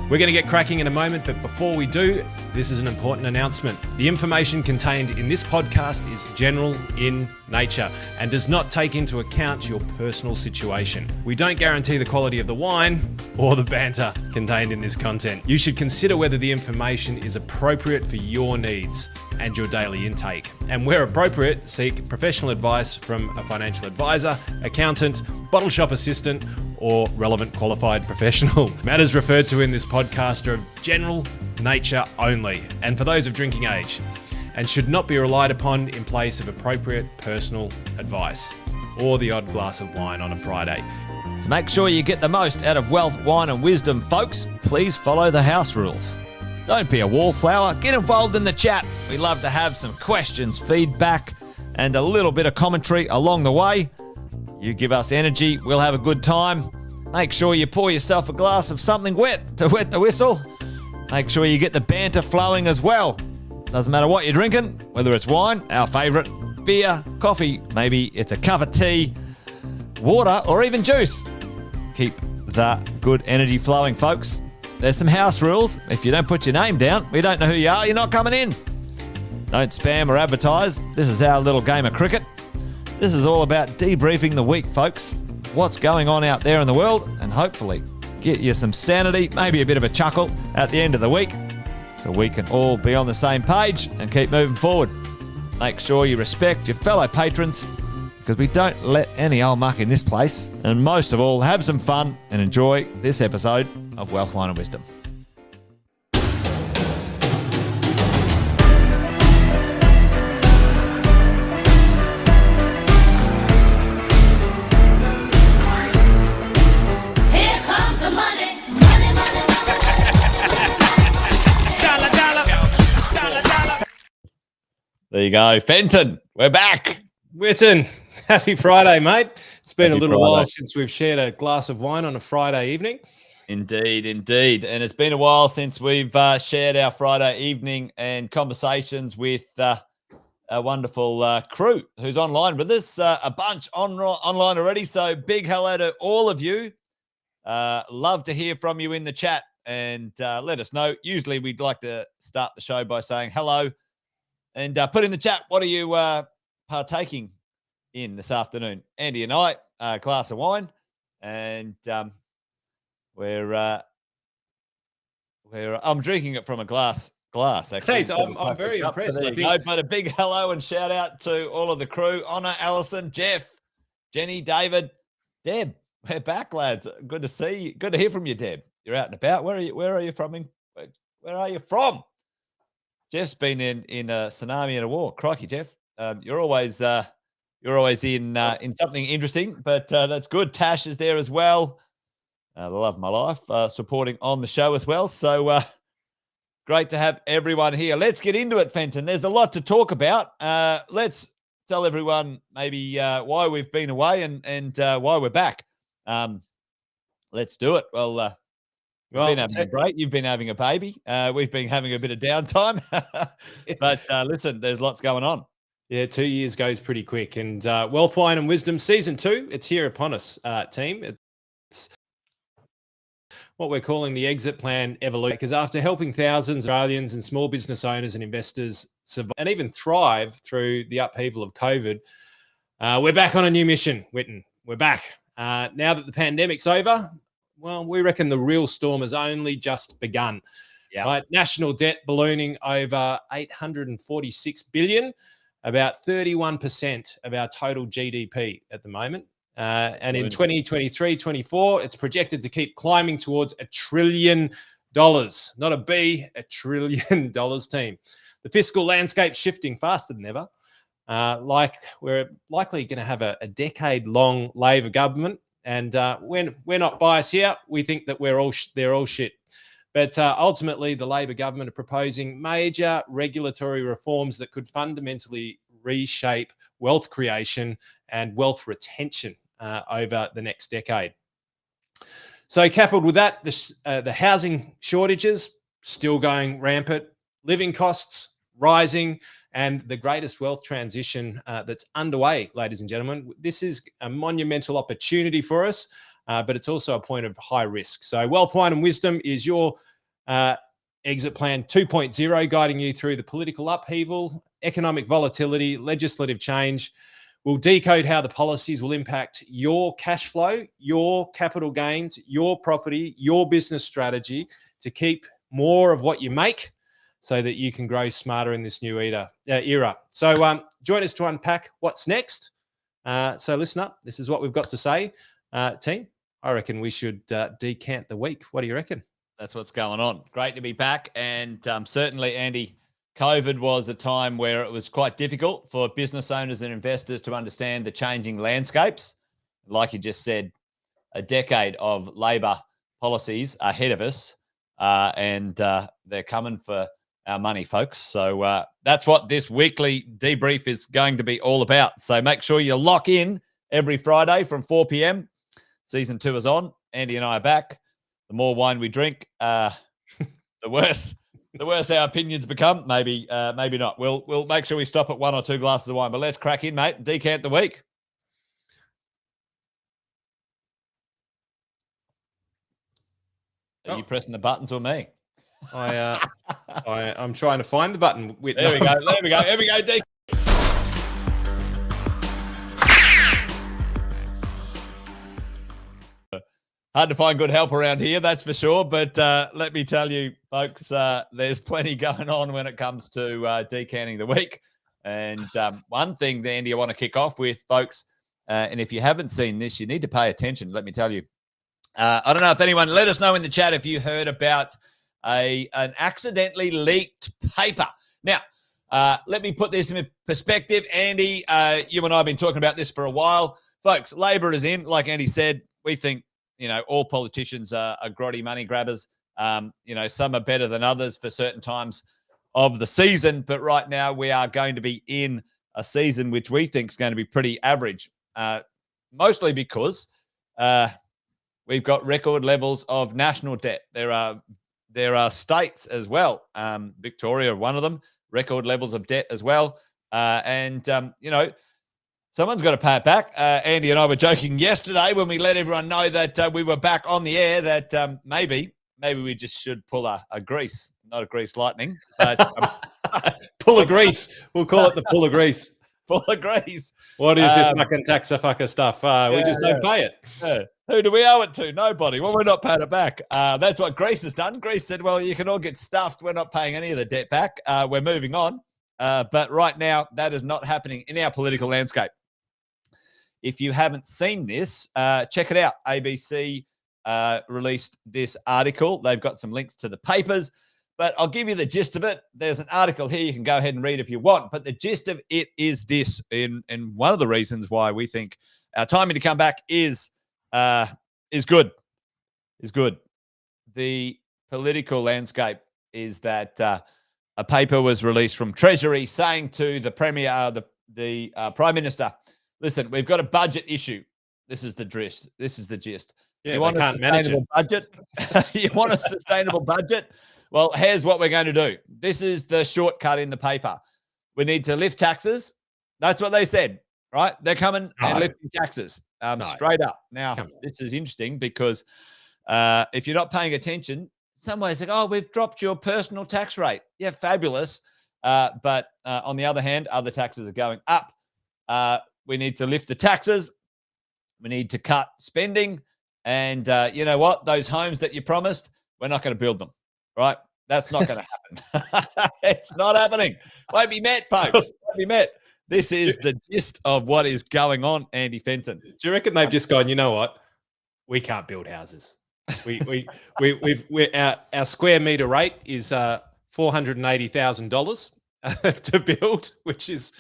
We're going to get cracking in a moment, but before we do, this is an important announcement. The information contained in this podcast is general in nature and does not take into account your personal situation. We don't guarantee the quality of the wine or the banter contained in this content. You should consider whether the information is appropriate for your needs and your daily intake. And where appropriate, seek professional advice from a financial advisor, accountant, bottle shop assistant, or relevant qualified professional. Matters referred to in this podcast are of general nature only, and for those of drinking age, and should not be relied upon in place of appropriate personal advice or the odd glass of wine on a Friday. To make sure you get the most out of wealth, wine and wisdom, folks, please follow the house rules. Don't be a wallflower, get involved in the chat. We love to have some questions, feedback, and a little bit of commentary along the way. You give us energy, we'll have a good time. Make sure you pour yourself a glass of something wet to wet the whistle. Make sure you get the banter flowing as well. Doesn't matter what you're drinking, whether it's wine, our favourite, beer, coffee, maybe it's a cup of tea, water, or even juice. Keep the good energy flowing, folks. There's some house rules. If you don't put your name down, we don't know who you are, you're not coming in. Don't spam or advertise. This is our little game of cricket. This is all about debriefing the week, folks. What's going on out there in the world, and hopefully get you some sanity, maybe a bit of a chuckle at the end of the week, so we can all be on the same page and keep moving forward. Make sure you respect your fellow patrons, because we don't let any old muck in this place. And most of all, have some fun and enjoy this episode of Wealth, Wine and Wisdom. There you go. Fenton, we're back. Witten, happy Friday, mate. It's been Happy a little Friday. while since we've shared a glass of wine on a Friday evening. Indeed. And it's been a while since we've shared our Friday evening and conversations with a wonderful crew who's online with us, a bunch online already. So big hello to all of you. Love to hear from you in the chat and let us know. Usually we'd like to start the show by saying hello and put in the chat, what are you partaking in this afternoon? Andy and I, a glass of wine, and I'm drinking it from a glass actually. Hey, I'm very impressed. There you go. But a big hello and shout out to all of the crew: Honor, Alison, Jeff, Jenny, David, Deb. We're back, lads. Good to see you. Good to hear from you, Deb. You're out and about. Where are you from? Where are you from? Jeff's been in a tsunami and a war. Crikey, Jeff. You're always in something interesting, but that's good. Tash is there as well. The love of my life, supporting on the show as well. So great to have everyone here. Let's get into it, Fenton. There's a lot to talk about. Let's tell everyone maybe why we've been away and why we're back. Let's do it. Well, been having a break. You've been having a baby. We've been having a bit of downtime. But listen, there's lots going on. Yeah, 2 years goes pretty quick. And Wealth, Wine and Wisdom Season 2, it's here upon us, team. It's what we're calling the exit plan evolution, because after helping thousands of Australians and small business owners and investors survive and even thrive through the upheaval of COVID, we're back on a new mission, Witten. We're back. Now that the pandemic's over, well, we reckon the real storm has only just begun. Yeah. Right? National debt ballooning over $846 billion, about 31% of our total GDP at the moment. And in 2023-24, it's projected to keep climbing towards $1 trillion. Not a B, $1 trillion, team. The fiscal landscape shifting faster than ever. Like we're likely going to have a decade-long Labor government. And we're not biased here. We think that they're all shit. But ultimately, the Labor government are proposing major regulatory reforms that could fundamentally reshape wealth creation and wealth retention over the next decade. So coupled with that, the housing shortages still going rampant, living costs rising, and the greatest wealth transition that's underway, ladies and gentlemen. This is a monumental opportunity for us, but it's also a point of high risk. So Wealth, Wine and Wisdom is your Exit Plan 2.0, guiding you through the political upheaval, economic volatility, legislative change. We'll decode how the policies will impact your cash flow, your capital gains, your property, your business strategy to keep more of what you make so that you can grow smarter in this new era. So join us to unpack what's next. So listen up. This is what we've got to say. Team, I reckon we should decant the week. What do you reckon? That's what's going on. Great to be back. And certainly, Andy, COVID was a time where it was quite difficult for business owners and investors to understand the changing landscapes. Like you just said, a decade of Labor policies ahead of us, and they're coming for our money, folks. So that's what this weekly debrief is going to be all about. So make sure you lock in every Friday from 4 p.m. Season 2 is on. Andy and I are back. The more wine we drink, the worse our opinions become. Maybe not. We'll make sure we stop at 1 or 2 glasses of wine. But let's crack in, mate. Decant the week. Are you pressing the buttons or me? I'm trying to find the button. There we go. Here we go. Decant. Hard to find good help around here, that's for sure. But let me tell you, folks, there's plenty going on when it comes to decanting the week. And one thing, Andy, I want to kick off with, folks, and if you haven't seen this, you need to pay attention. Let me tell you. I don't know if anyone, let us know in the chat if you heard about an accidentally leaked paper. Now, let me put this in perspective. Andy, you and I have been talking about this for a while. Folks, Labor is in. Like Andy said, we think, all politicians are grotty money grabbers. Some are better than others for certain times of the season. But right now we are going to be in a season which we think is going to be pretty average, mostly because we've got record levels of national debt. There are states as well. Victoria, one of them, record levels of debt as well. Someone's got to pay it back. Andy and I were joking yesterday when we let everyone know that we were back on the air that maybe we just should pull a grease, not a grease lightning, but pull a grease. We'll call it the pull a grease. Pull a grease. What is this fucking taxa-fucker stuff? We just don't pay it. Yeah. Who do we owe it to? Nobody. Well, we're not paying it back. That's what Greece has done. Greece said, well, you can all get stuffed. We're not paying any of the debt back. We're moving on. But right now, that is not happening in our political landscape. If you haven't seen this, check it out. ABC released this article. They've got some links to the papers, but I'll give you the gist of it. There's an article here you can go ahead and read if you want, but the gist of it is this, and one of the reasons why we think our timing to come back is good. The political landscape is that a paper was released from Treasury saying to the Premier, the Prime Minister, listen, we've got a budget issue. This is the gist. Yeah, you want can't manage it. Budget? You want a sustainable budget? Well, here's what we're going to do. This is the shortcut in the paper. We need to lift taxes. That's what they said, right? They're coming and lifting taxes straight up. Now, this is interesting because if you're not paying attention, some ways like, oh, we've dropped your personal tax rate. Yeah, fabulous. But on the other hand, other taxes are going up. We need to lift the taxes. We need to cut spending. And you know what? Those homes that you promised, we're not going to build them, right? That's not going to happen. It's not happening. Won't be met, folks. Won't be met. This is the gist of what is going on, Andy Fenton. Do you reckon they've just gone, you know what? We can't build houses. Our square meter rate is $480,000 to build, which is,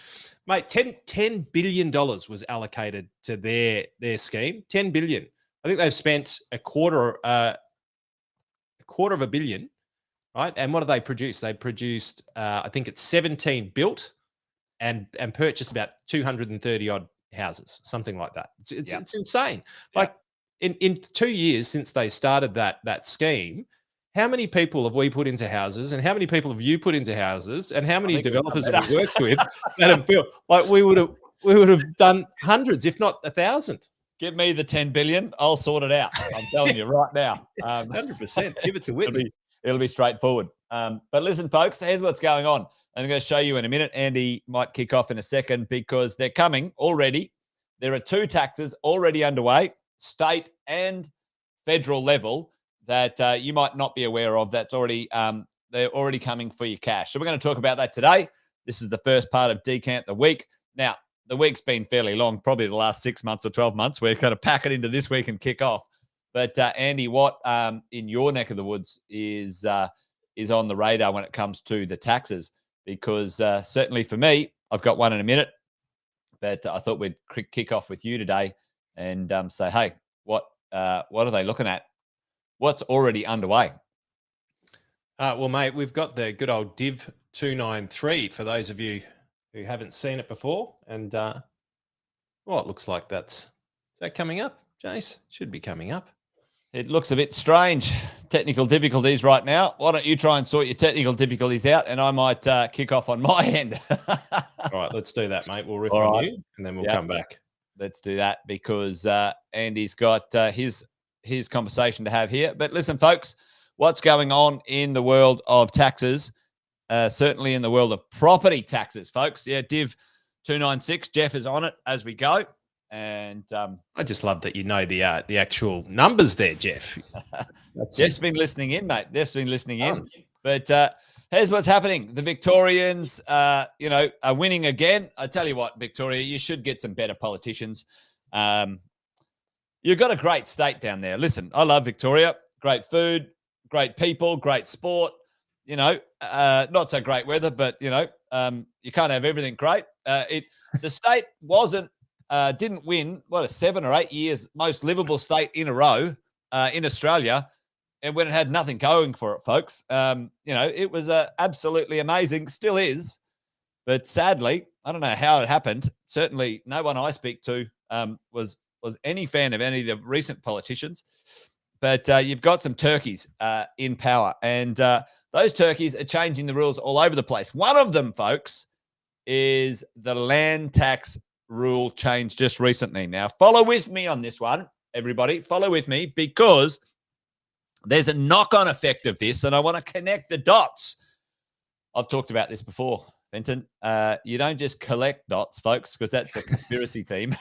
mate, $10 billion was allocated to their scheme. $10 billion. I think they've spent a quarter of $1 billion, right? And what do they produce? They produced, I think it's 17 built and purchased about 230 odd houses, something like that. It's insane. Like in 2 years since they started that scheme, how many people have we put into houses, and how many people have you put into houses, and how many developers have we worked with that have built? Like we would have done hundreds, if not 1,000. Give me the 10 billion. I'll sort it out. I'm telling you right now. 100%. Give it to Whitney. It'll be straightforward. But listen, folks, here's what's going on. I'm going to show you in a minute. Andy might kick off in a second because they're coming already. There are 2 taxes already underway, state and federal level, that you might not be aware of. That's already they're already coming for your cash. So we're going to talk about that today. This is the first part of Decant the Week. Now, the week's been fairly long, probably the last 6 months or 12 months. We're going to pack it into this week and kick off. But Andy, what in your neck of the woods is on the radar when it comes to the taxes? Because certainly for me, I've got one in a minute, but I thought we'd kick off with you today and say, hey, what are they looking at? What's already underway? Well, mate, we've got the good old Div 293 for those of you who haven't seen it before. And, it looks like is that coming up, Jace? Should be coming up. It looks a bit strange. Technical difficulties right now. Why don't you try and sort your technical difficulties out, and I might kick off on my end. All right, let's do that, mate. We'll riff on you, and then we'll come back. Let's do that because Andy's got his conversation to have here. But listen, folks, what's going on in the world of taxes, certainly in the world of property taxes, folks. Yeah, Div 296, Jeff is on it as we go. And I just love that you know the actual numbers there, Jeff. Jeff's been listening in, mate. Jeff's been listening in. But here's what's happening. The Victorians, are winning again. I tell you what, Victoria, you should get some better politicians. You've got a great state down there. Listen, I love Victoria. Great food, great people, great sport. Not so great weather, but you can't have everything great. The state didn't win 7 or 8 years most livable state in a row in Australia, and when it had nothing going for it, folks. It was absolutely amazing, still is, but sadly, I don't know how it happened. Certainly, no one I speak to was any fan of any of the recent politicians. But you've got some turkeys in power, and those turkeys are changing the rules all over the place. One of them, folks, is the land tax rule changed just recently. Now, follow with me on this one, everybody. Follow with me because there's a knock-on effect of this, and I want to connect the dots. I've talked about this before, Fenton. You don't just collect dots, folks, because that's a conspiracy theme.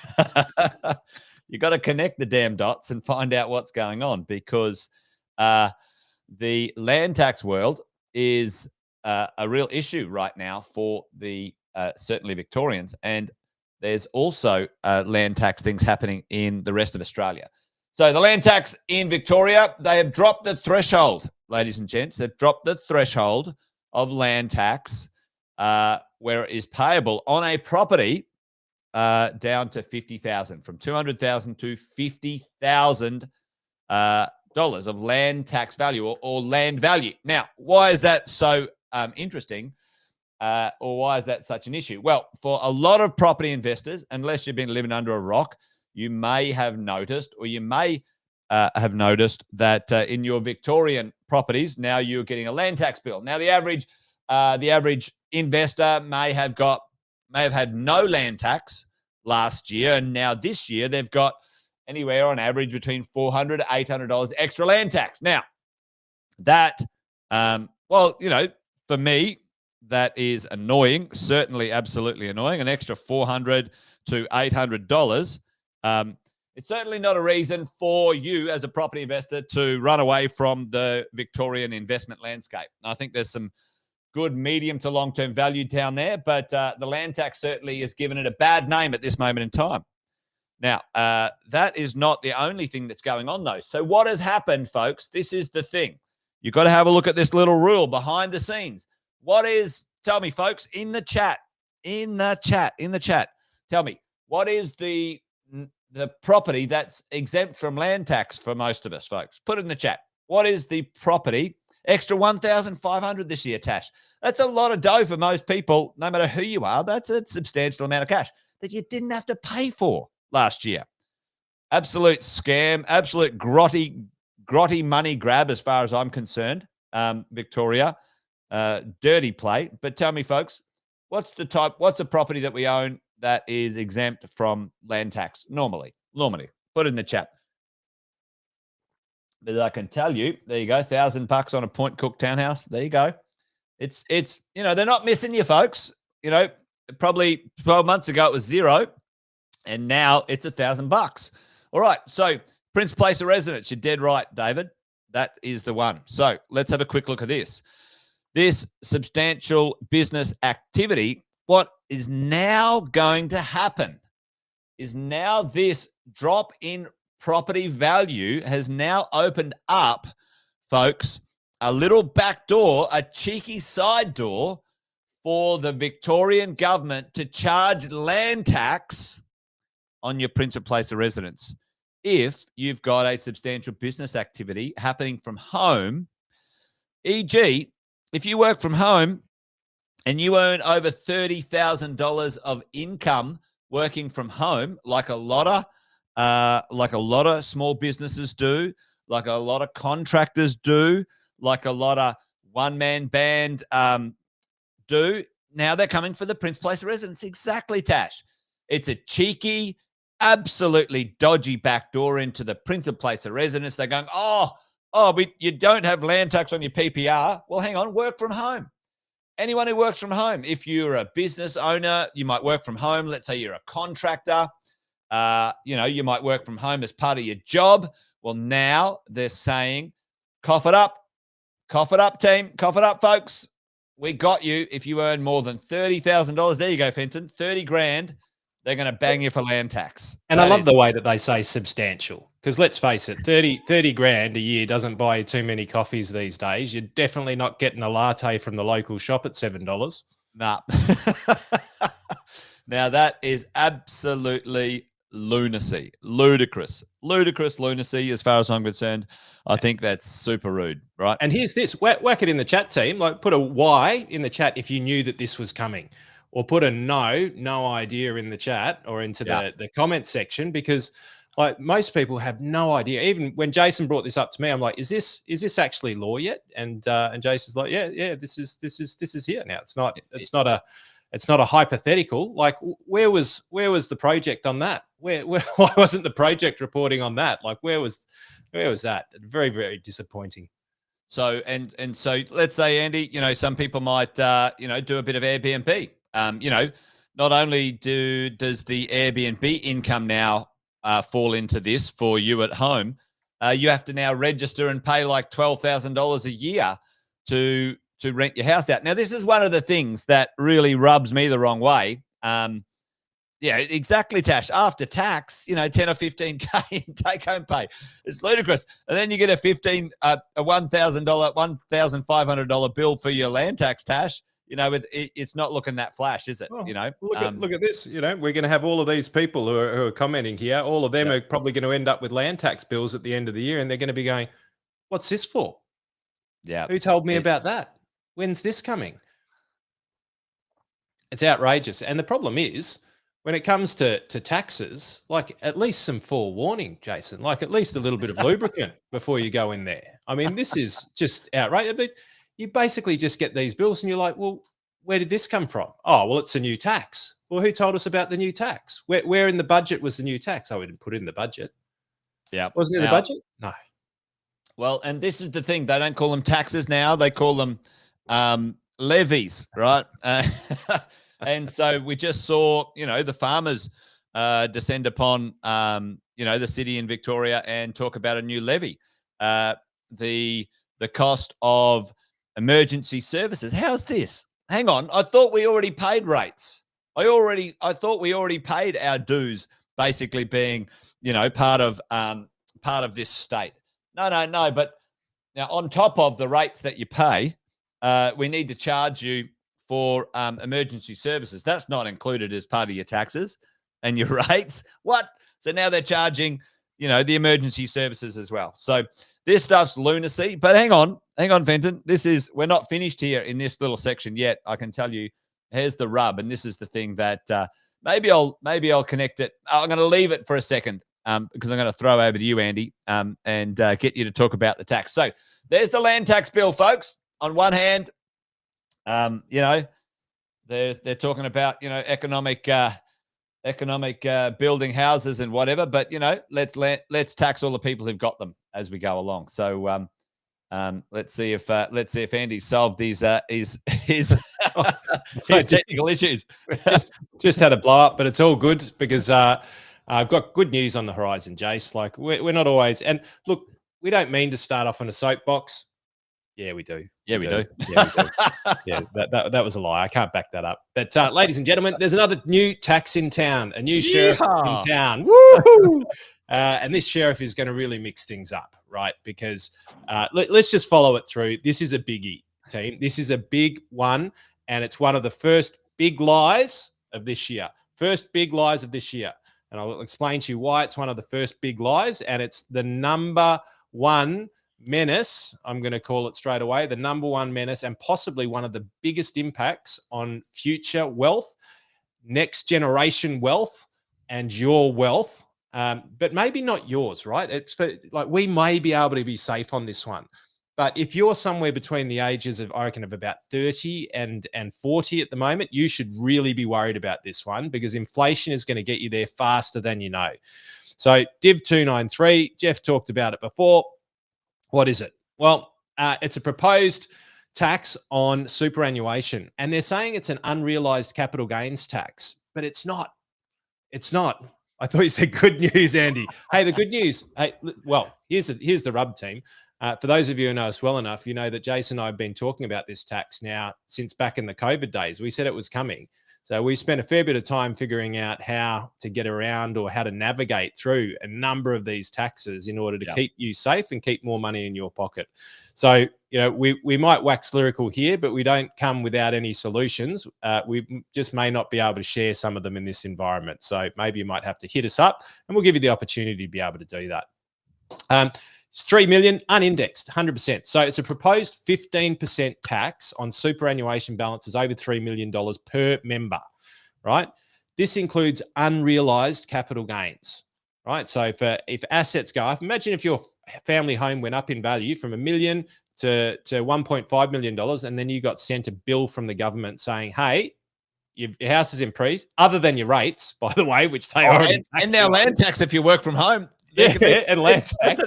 You got to connect the damn dots and find out what's going on, because the land tax world is a real issue right now for the certainly Victorians, and there's also land tax things happening in the rest of Australia. So the land tax in Victoria, they have dropped the threshold, ladies and gents. They've dropped the threshold of land tax where it is payable on a property down to $50,000, from $200,000 to $50,000 of land tax value or land value. Now, why is that so interesting? Or why is that such an issue? Well, for a lot of property investors, unless you've been living under a rock, you may have noticed, or you may have noticed that in your Victorian properties, now you're getting a land tax bill. Now, the average investor may have had no land tax last year, and now this year they've got anywhere on average between $400 to $800 extra land tax. Now, that, for me, that is annoying, certainly absolutely annoying, an extra $400 to $800. It's certainly not a reason for you as a property investor to run away from the Victorian investment landscape. I think there's some good medium to long-term value down there, but the land tax certainly has given it a bad name at this moment in time. Now, that is not the only thing that's going on, though. So what has happened, folks? This is the thing. You've got to have a look at this little rule behind the scenes. Tell me, folks, in the chat, tell me, what is the property that's exempt from land tax for most of us, folks? Put it in the chat. What is the property? Extra $1,500 this year, Tash. That's a lot of dough for most people, no matter who you are. That's a substantial amount of cash that you didn't have to pay for last year. Absolute scam, absolute grotty money grab as far as I'm concerned, Victoria. Dirty play. But tell me, folks, what's a property that we own that is exempt from land tax normally? Put it in the chat. But I can tell you, there you go, $1,000 on a Point Cook townhouse. There you go. It's they're not missing you, folks. Probably 12 months ago it was zero, and now it's $1,000. All right, so Prince Place of Residence, you're dead right, David. That is the one. So let's have a quick look at this. This substantial business activity, what is now going to happen is now this drop in property value has now opened up, folks, a little back door, a cheeky side door for the Victorian government to charge land tax on your Prince Place of Residence if you've got a substantial business activity happening from home, e.g., if you work from home and you earn over $30,000 of income working from home, like a lot of small businesses do, like a lot of contractors do, like a lot of one-man band do. Now they're coming for the Prince Place of Residence. Exactly, Tash. It's a cheeky, absolutely dodgy backdoor into the Prince Place of Residence. They're going, you don't have land tax on your PPR. Well, hang on, work from home. Anyone who works from home. If you're a business owner, you might work from home. Let's say you're a contractor. You might work from home as part of your job. Well, now they're saying, cough it up, team, cough it up, folks. We got you. If you earn more than $30,000, there you go, Fenton, 30 grand. They're going to bang you for land tax. And I love the way that they say substantial, because let's face it, 30 grand a year doesn't buy you too many coffees these days. You're definitely not getting a latte from the local shop at $7. Nah. Now that is absolutely lunacy, ludicrous lunacy as far as I'm concerned. I think that's super rude, right? And here's this, whack it in the chat, team. Like, put a Y in the chat if you knew that this was coming. Or put a no idea in the chat or into the comment section, because like most people have no idea. Even when Jason brought this up to me, I'm like, is this actually law yet? And Jason's like, yeah, this is here now. It's not a hypothetical. Like, where was the project on that? Why wasn't the project reporting on that? Like, where was that? Very, very disappointing. So and so let's say, Andy, some people might do a bit of Airbnb. Not only does the Airbnb income now fall into this for you at home, you have to now register and pay like $12,000 a year to rent your house out. Now, this is one of the things that really rubs me the wrong way. Yeah, exactly, Tash. After tax, 10 or 15K in take-home pay. It's ludicrous. And then you get a $1,500 bill for your land tax, Tash. It's not looking that flash, is it? Look at this. We're going to have all of these people who are commenting here. All of them are probably going to end up with land tax bills at the end of the year, and they're going to be going, "What's this for? Yeah, who told me about that? When's this coming?" It's outrageous. And the problem is, when it comes to taxes, like, at least some forewarning, Jason. Like, at least a little bit of lubricant before you go in there. I mean, this is just outrageous. But you basically just get these bills and you're like, well, where did this come from? Oh, well, it's a new tax. Well, who told us about the new tax? Where in the budget was the new tax? Oh, we didn't put it in the budget. Yeah. Wasn't it in the budget? No. Well, and this is the thing. They don't call them taxes now. They call them levies, right? And so we just saw, the farmers descend upon, the city in Victoria and talk about a new levy. The cost of emergency services. How's this? Hang on. I thought we already paid rates. I thought we already paid our dues, basically being, part of this state. No. But now, on top of the rates that you pay, we need to charge you for emergency services. That's not included as part of your taxes and your rates. What? So now they're charging, the emergency services as well. So this stuff's lunacy. But hang on, Fenton. We're not finished here in this little section yet. I can tell you, here's the rub, and this is the thing that maybe I'll connect it. I'm going to leave it for a second because I'm going to throw over to you, Andy, and get you to talk about the tax. So there's the land tax bill, folks. On one hand, they're talking about economic building houses and whatever, but let's tax all the people who've got them. as we go along. So let's see if Andy solved his technical issues. just had a blow up, but it's all good because I've got good news on the horizon, Jace. Like we're not always, and look, we don't mean to start off on a soapbox. Yeah, we do. Yeah, we do. Yeah, we do. Yeah, that was a lie. I can't back that up. But ladies and gentlemen, there's another new tax in town, a new sheriff in town. Woo! And this sheriff is going to really mix things up, right? Because let's just follow it through. This is a biggie, team. This is a big one, and it's one of the first big lies of this year. First big lies of this year. And I'll explain to you why it's one of the first big lies, and it's the number one menace, I'm going to call it straight away, the number one menace and possibly one of the biggest impacts on future wealth, next generation wealth, and your wealth, but maybe not yours, right? It's like we may be able to be safe on this one. But if you're somewhere between the ages of, I reckon, of about 30 and 40 at the moment, you should really be worried about this one because inflation is going to get you there faster than you know. So Div 293, Jeff talked about it before. What is it? Well, it's a proposed tax on superannuation, and they're saying it's an unrealized capital gains tax, but it's not. It's not. I thought you said good news, Andy. Hey, the good news. Hey, well, here's the rub, team. For those of you who know us well enough, you know that Jason and I have been talking about this tax now since back in the COVID days. We said it was coming. So we spent a fair bit of time figuring out how to get around or how to navigate through a number of these taxes in order to keep you safe and keep more money in your pocket. So, you know, we might wax lyrical here, but we don't come without any solutions. We just may not be able to share some of them in this environment. So maybe you might have to hit us up and we'll give you the opportunity to be able to do that. It's 3 million unindexed, 100%. So it's a proposed 15% tax on superannuation balances over $3 million per member, right? This includes unrealized capital gains, right? So if assets go up, imagine if your family home went up in value from $1 million to $1.5 million, and then you got sent a bill from the government saying, hey, your house is increased, other than your rates, by the way, which they are. And now land tax if you work from home. And land tax.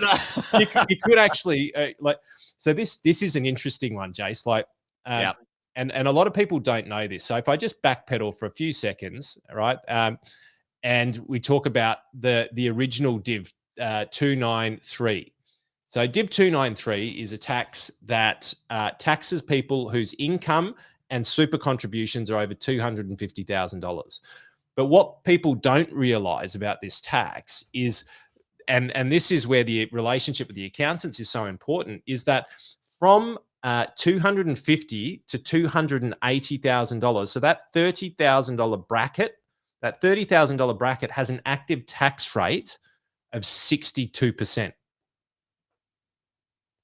you could actually so this is an interesting one, Jace. Like, and a lot of people don't know this. So if I just backpedal for a few seconds, right, and we talk about the original Div 293. So Div 293 is a tax that taxes people whose income and super contributions are over $250,000. But what people don't realize about this tax is, and this is where the relationship with the accountants is so important, is that from $250,000 to $280,000, so that $30,000 bracket, that $30,000 bracket has an active tax rate of 62%.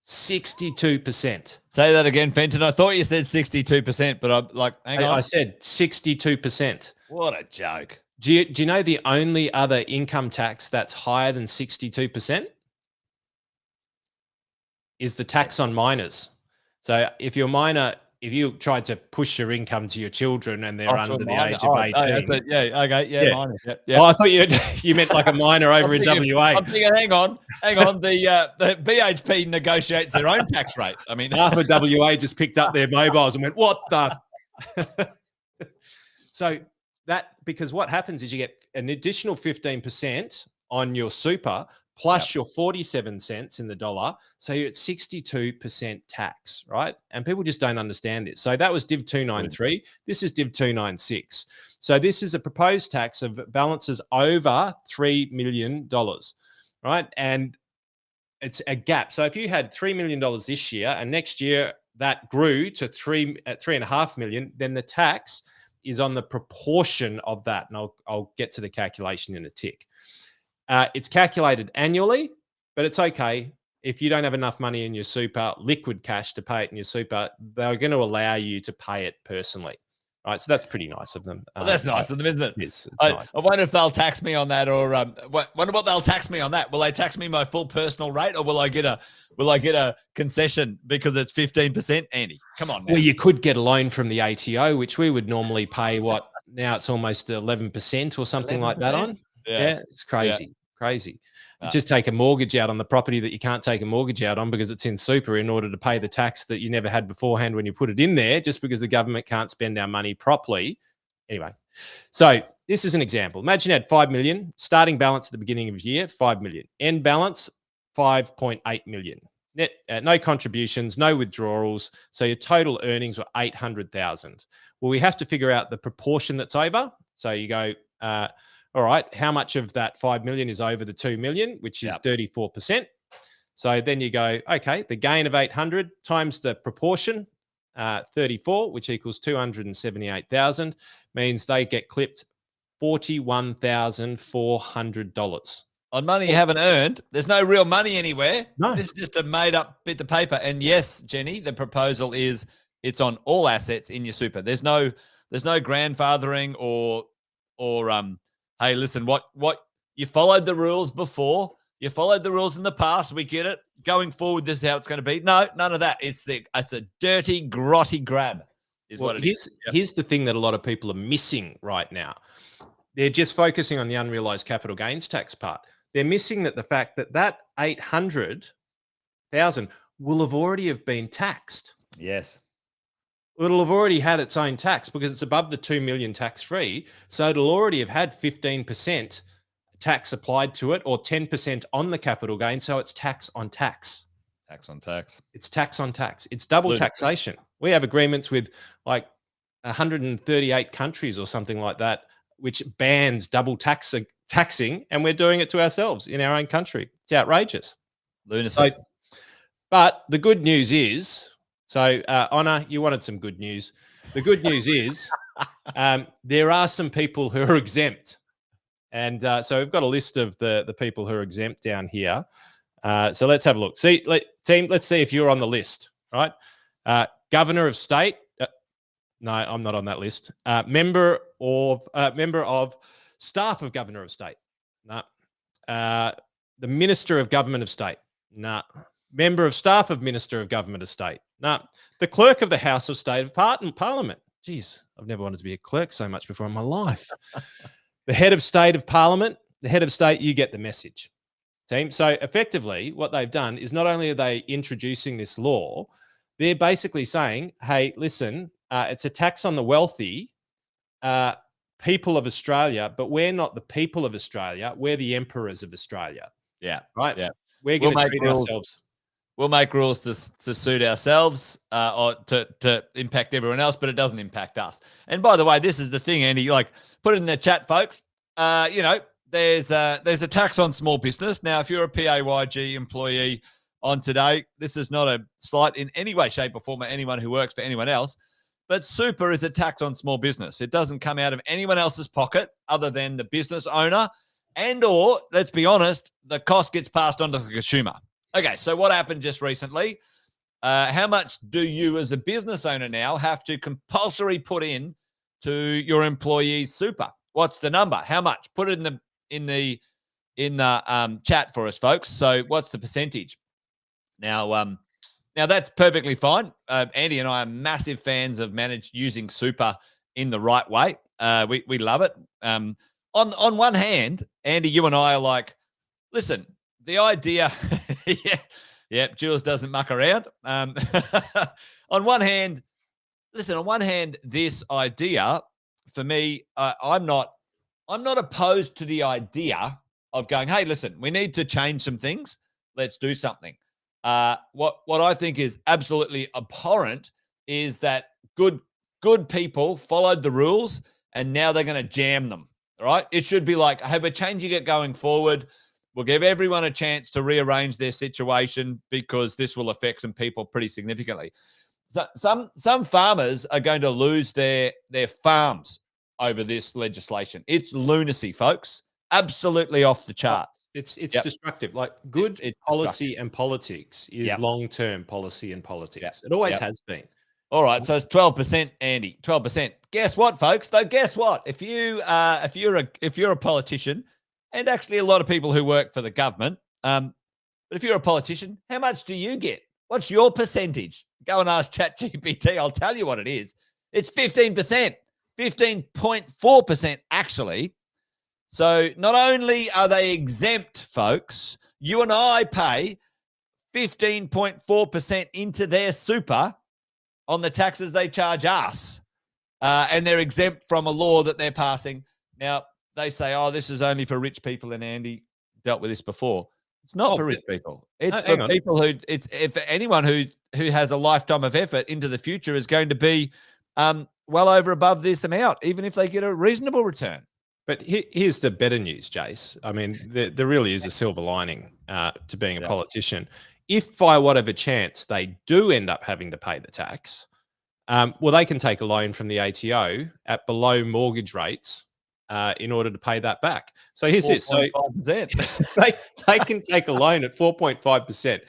62%. Say that again, Fenton. I thought you said 62%, but I'm like, hang on. I said 62%. What a joke. Do you know the only other income tax that's higher than 62% is the tax on minors? So if you're minor, if you tried to push your income to your children and they're under the age of 18. Minors. Yeah. Oh, I thought you meant like a minor over in WA. I'm thinking, hang on. The BHP negotiates their own tax rate. I mean, half of WA just picked up their mobiles and went, what the? So because what happens is you get an additional 15% on your super plus your 47 cents in the dollar. So you're at 62% tax, right? And people just don't understand this. So that was Div 293. This is Div 296. So this is a proposed tax of balances over $3 million, right? And it's a gap. So if you had $3 million this year and next year that grew to $3.5 million, then the tax is on the proportion of that. And I'll get to the calculation in a tick. It's calculated annually, but it's okay. If you don't have enough money in your super, liquid cash to pay it in your super, they're going to allow you to pay it personally. Right, so that's pretty nice of them. Well, that's nice of them, isn't it? It's nice. I wonder if they'll tax me on that, or wonder what they'll tax me on that. Will they tax me my full personal rate, or will I get a concession because it's 15%? Andy, come on. Well, you could get a loan from the ATO, which we would normally pay. What now? It's almost 11% or something 11%? Like that on. Yeah, it's crazy, crazy. You just take a mortgage out on the property that you can't take a mortgage out on because it's in super in order to pay the tax that you never had beforehand when you put it in there, just because the government can't spend our money properly. Anyway, so this is an example. Imagine you had 5 million, starting balance at the beginning of the year, 5 million. End balance, 5.8 million. Net, no contributions, no withdrawals. So your total earnings were 800,000. Well, we have to figure out the proportion that's over. So you go, all right, how much of that 5 million is over the 2 million, which is 34%. So then you go, okay, the gain of 800 times the proportion, 34, which equals 278,000, means they get clipped $41,400. On money you haven't earned. There's no real money anywhere. No. It's just a made-up bit of paper. And yes, Jenny, the proposal is it's on all assets in your super. There's no grandfathering or hey, listen, what you followed the rules before. You followed the rules in the past. We get it. Going forward, this is how it's going to be. No, none of that. It's a dirty, grotty grab is what it is. Here's the thing that a lot of people are missing right now. They're just focusing on the unrealized capital gains tax part. They're missing the fact that 800,000 will have already have been taxed. Yes. It'll have already had its own tax because it's above the 2 million tax free. So it'll already have had 15% tax applied to it or 10% on the capital gain. So it's tax on tax. Tax on tax. It's tax on tax. It's double taxation. We have agreements with like 138 countries or something like that, which bans double taxing, and we're doing it to ourselves in our own country. It's outrageous. Lunacy. But the good news is, Honor, you wanted some good news. The good news is there are some people who are exempt. And so we've got a list of the people who are exempt down here. So let's have a look. Team, let's see if you're on the list, right? Governor of State. No, I'm not on that list. Member of Staff of Governor of State. No. The Minister of Government of State. No. Member of Staff of Minister of Government of State. No. The Clerk of the House of State of Parliament. Jeez, I've never wanted to be a clerk so much before in my life. The Head of State of Parliament. The Head of State, you get the message. Team. So effectively, what they've done is not only are they introducing this law, they're basically saying, hey, listen, it's a tax on the wealthy people of Australia, but we're not the people of Australia. We're the emperors of Australia. Yeah. Right? Yeah. We're going to treat ourselves. We'll make rules to suit ourselves or to impact everyone else, but it doesn't impact us. And by the way, this is the thing, Andy, like put it in the chat, folks. There's a tax on small business. Now, if you're a PAYG employee on today, this is not a slight in any way, shape or form at anyone who works for anyone else, but super is a tax on small business. It doesn't come out of anyone else's pocket other than the business owner or, let's be honest, the cost gets passed on to the consumer. Okay, so what happened just recently? How much do you as a business owner now have to compulsory put in to your employees' super? What's the number? How much? Put it in the chat for us, folks. So what's the percentage? Now that's perfectly fine. Andy and I are massive fans of using super in the right way. We love it. On one hand, Andy, you and I are like, listen, the idea, Jules doesn't muck around. On one hand, this idea for me, I'm not opposed to the idea of going, hey, listen, we need to change some things. Let's do something. What I think is absolutely abhorrent is that good people followed the rules and now they're going to jam them. All right. It should be like, hey, we're changing it going forward. We'll give everyone a chance to rearrange their situation because this will affect some people pretty significantly. So some farmers are going to lose their farms over this legislation. It's lunacy, folks. Absolutely off the charts. It's destructive. Like good policy and politics is long-term policy and politics. It always has been. All right, so it's 12%, Andy. 12%. Guess what, folks? Though, guess what? If you're a politician, and actually a lot of people who work for the government, but if you're a politician, how much do you get? What's your percentage? Go and ask ChatGPT. I'll tell you what it is. It's 15%, 15.4% actually. So not only are they exempt, folks, you and I pay 15.4% into their super on the taxes they charge us. And they're exempt from a law that they're passing. Now, they say, oh, this is only for rich people, and Andy dealt with this before. It's not for rich people. It's for people who, if anyone who has a lifetime of effort into the future is going to be well over above this amount, even if they get a reasonable return. But here's the better news, Jace. I mean, there really is a silver lining to being a politician. If by whatever chance they do end up having to pay the tax, well, they can take a loan from the ATO at below mortgage rates in order to pay that back. So here's this. So they can take a loan at 4.5%.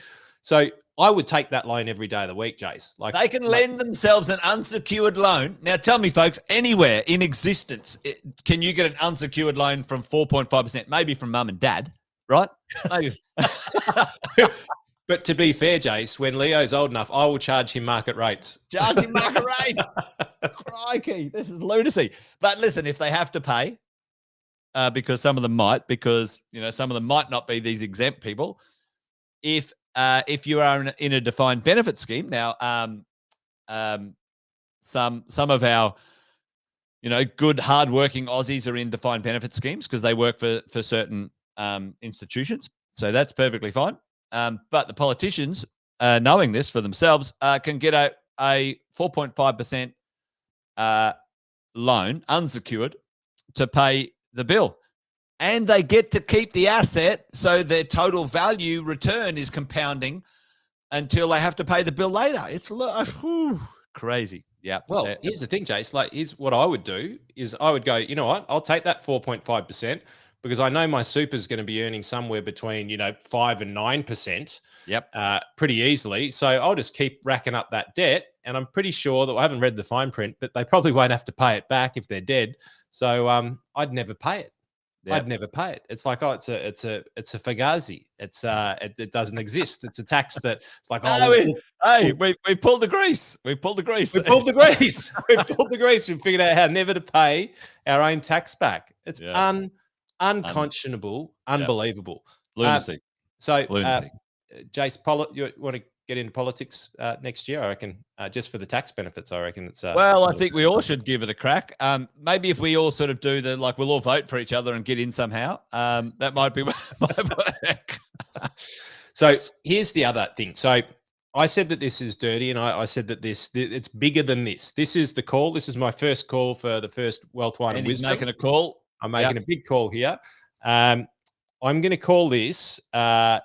So I would take that loan every day of the week, Jace. Like they can lend themselves an unsecured loan. Now, tell me, folks, anywhere in existence, can you get an unsecured loan from 4.5%? Maybe from mum and dad, right? Maybe. But to be fair, Jace, when Leo's old enough, I will charge him market rates. Charge him market rates. Crikey, this is lunacy. But listen, if they have to pay, because some of them might, because some of them might not be these exempt people. If you are in a defined benefit scheme, now some of our good hardworking Aussies are in defined benefit schemes because they work for certain institutions, so that's perfectly fine. But the politicians, knowing this for themselves, can get a 4.5% loan, unsecured, to pay the bill. And they get to keep the asset, so their total value return is compounding until they have to pay the bill later. It's crazy. Yeah. Well, here's the thing, Jace. Like, here's what I would do is I would go, you know what? I'll take that 4.5%. Because I know my super is going to be earning somewhere between 5 and 9%. Yep. Pretty easily. So I'll just keep racking up that debt, and I'm pretty sure that I haven't read the fine print, but they probably won't have to pay it back if they're dead. So I'd never pay it. Yep. I'd never pay it. It's like, oh, it's a fugazi. It's it doesn't exist. It's a tax that it's like, we pulled the grease. We pulled the grease. We pulled the grease. We pulled the grease. We figured out how never to pay our own tax back. It's unconscionable, unbelievable. Lunacy. Jace, you want to get into politics next year? I reckon, just for the tax benefits, I reckon it's... I think we all should give it a crack. Maybe if we all sort of do we'll all vote for each other and get in somehow. That might work. So here's the other thing. So I said that this is dirty, and I said that it's bigger than this. This is the call. This is my first call for the first Wealth, Wine and Wisdom. Making a call. I'm making a big call here. I'm going to call this. I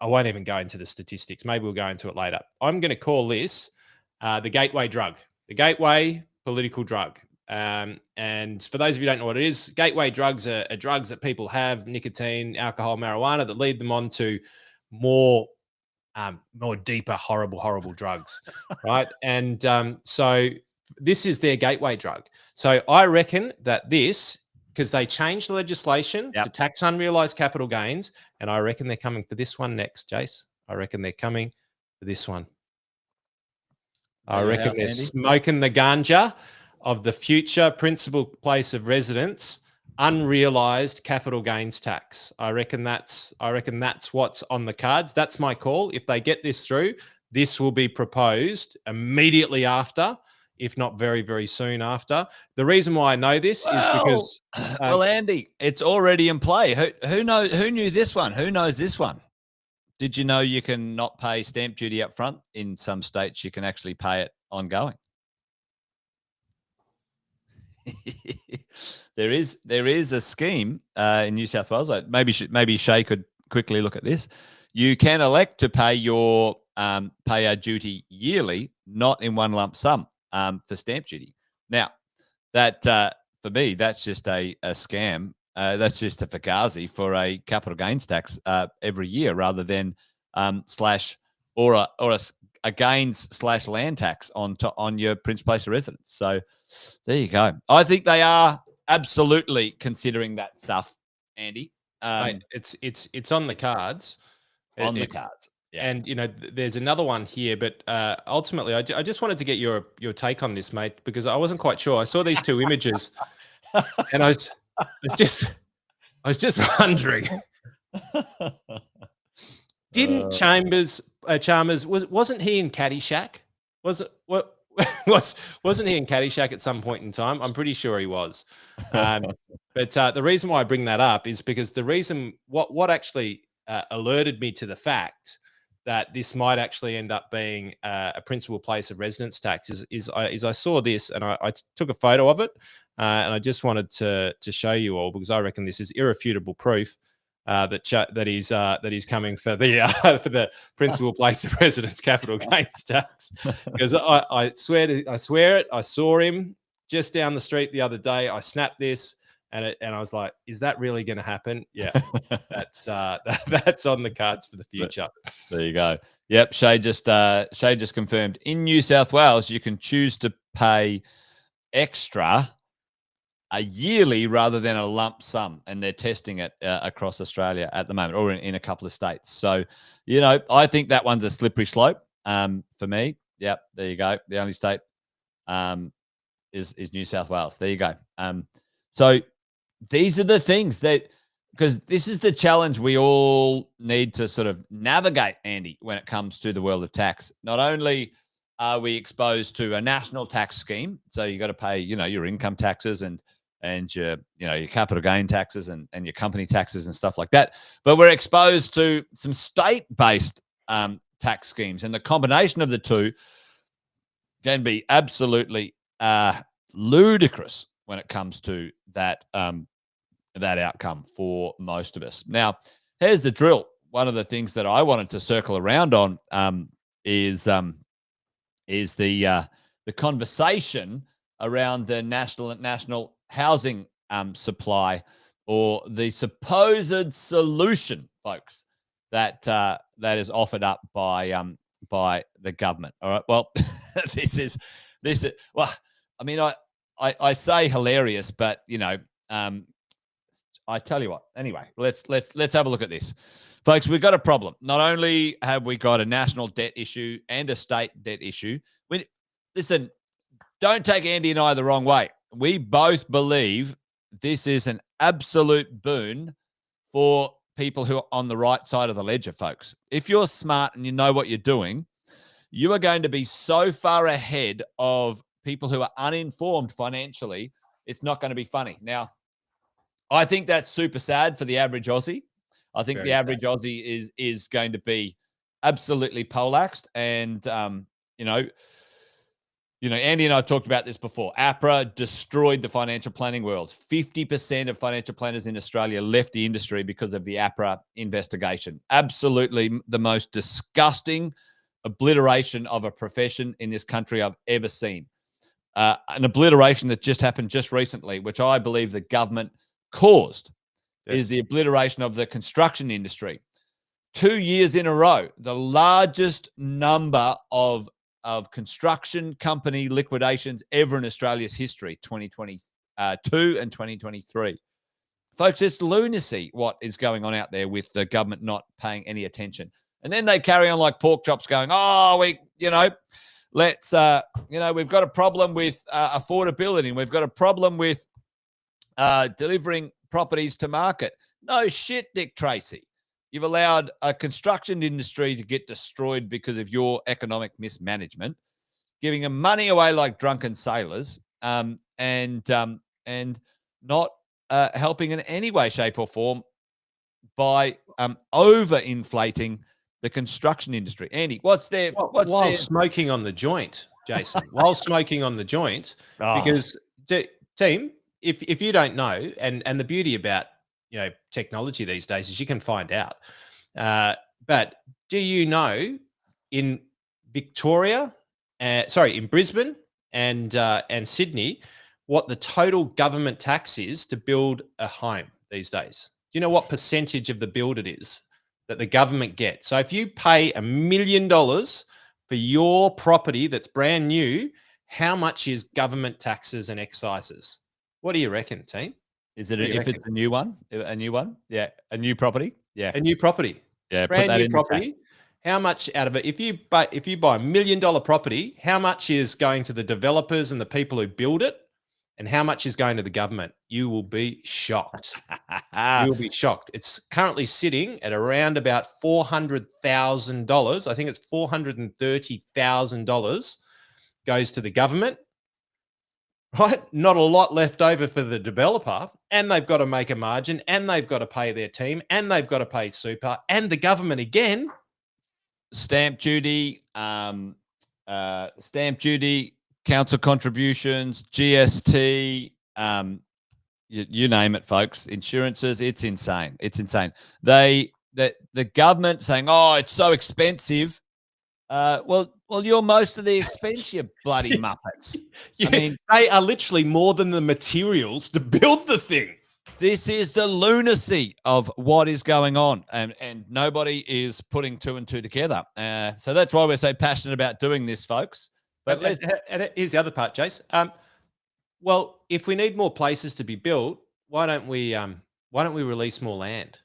won't even go into the statistics. Maybe we'll go into it later. I'm going to call this the gateway drug, the gateway political drug. And for those of you who don't know what it is, gateway drugs are drugs that people have, nicotine, alcohol, marijuana, that lead them on to more deeper, horrible drugs, right? And so this is their gateway drug. So I reckon that because they changed the legislation to tax unrealized capital gains, and I reckon they're coming for this one next, Jace. I reckon they're coming for this one. I reckon they're smoking the ganja of the future principal place of residence unrealized capital gains tax. I reckon that's what's on the cards. That's my call. If they get this through, this will be proposed immediately after, if not very, very soon after. The reason why I know this is because... Andy, it's already in play. Who knew this one? Who knows this one? Did you know you can not pay stamp duty up front? In some states, you can actually pay it ongoing. There is a scheme in New South Wales. Maybe Shay could quickly look at this. You can elect to pay your payer duty yearly, not in one lump sum. For stamp duty. Now, that for me, that's just a scam. That's just a fugazi for a capital gains tax every year, rather than a gains / land tax on your Prince place of residence. So there you go. I think they are absolutely considering that stuff, Andy. Mate, it's on the cards. On the cards. Yeah. And, there's another one here, but ultimately, I just wanted to get your take on this, mate, because I wasn't quite sure. I saw these two images, and I I was just wondering, didn't Chalmers wasn't he in Caddyshack? Wasn't he in Caddyshack at some point in time? I'm pretty sure he was. But the reason why I bring that up is because the reason what actually alerted me to the fact that this might actually end up being a principal place of residence tax is I saw this and I took a photo of it and I just wanted to show you all because I reckon this is irrefutable proof that he's coming for the principal place of residence capital gains tax because I swear it. I saw him just down the street the other day. I snapped this. And I was like, is that really going to happen? Yeah, that's on the cards for the future. There you go. Yep, Shay just confirmed. In New South Wales, you can choose to pay extra a yearly rather than a lump sum, and they're testing it across Australia at the moment, or in a couple of states. So, I think that one's a slippery slope for me. Yep, there you go. The only state is New South Wales. There you go. So these are the things because this is the challenge we all need to sort of navigate, Andy, when it comes to the world of tax. Not only are we exposed to a national tax scheme, so you got to pay, your income taxes and your, your capital gain taxes and your company taxes and stuff like that, but we're exposed to some state-based tax schemes, and the combination of the two can be absolutely ludicrous when it comes to that outcome for most of us. Now, here's the drill. One of the things that I wanted to circle around on is the conversation around the national housing supply, or the supposed solution, folks, that is offered up by the government. All right. Well, this is well. I mean, I say hilarious, but I tell you what. Anyway, let's have a look at this, folks. We've got a problem. Not only have we got a national debt issue and a state debt issue. Listen, don't take Andy and I the wrong way. We both believe this is an absolute boon for people who are on the right side of the ledger, folks. If you're smart and you know what you're doing, you are going to be so far ahead of people who are uninformed financially. It's not going to be funny. Now, I think that's super sad for the average Aussie. I think the average Aussie is going to be absolutely poleaxed. And, Andy and I have talked about this before. APRA destroyed the financial planning world. 50% of financial planners in Australia left the industry because of the APRA investigation. Absolutely the most disgusting obliteration of a profession in this country I've ever seen. An obliteration that just happened just recently, which I believe the government caused, is the obliteration of the construction industry. 2 years in a row, the largest number of construction company liquidations ever in Australia's history, 2022 and 2023. Folks, it's lunacy what is going on out there with the government not paying any attention. And then they carry on like pork chops going, we've got a problem with affordability, and we've got a problem with delivering properties to market. No shit, Dick Tracy. You've allowed a construction industry to get destroyed because of your economic mismanagement, giving them money away like drunken sailors, and not helping in any way, shape, or form by overinflating the construction industry. Andy, while smoking on the joint, Jason, while smoking on the joint, because team, if you don't know, and the beauty about technology these days is you can find out. But do you know in in Brisbane and Sydney, what the total government tax is to build a home these days? Do you know what percentage of the build it is that the government gets? So if you pay $1 million for your property that's brand new, how much is government taxes and excises? What do you reckon, team? Is it if it's a new one? A new one? Yeah. A new property? Yeah. A new property. Yeah. Brand new property. How much out of it? If you buy $1 million property, how much is going to the developers and the people who build it? and how much is going to the government, you will be shocked. You'll be shocked. It's currently sitting at around about $400,000. I think it's $430,000 goes to the government, right? Not a lot left over for the developer, and they've got to make a margin, and they've got to pay their team, and they've got to pay super, and the government again. Stamp duty, council contributions, GST, you name it, folks. Insurances, it's insane. It's insane. The government saying, "Oh, it's so expensive." Well, you're most of the expense, you bloody muppets. I mean, they are literally more than the materials to build the thing. This is the lunacy of what is going on, and nobody is putting two and two together. So that's why we're so passionate about doing this, folks. But here's the other part, Jace. Well, if we need more places to be built, why don't we release more land?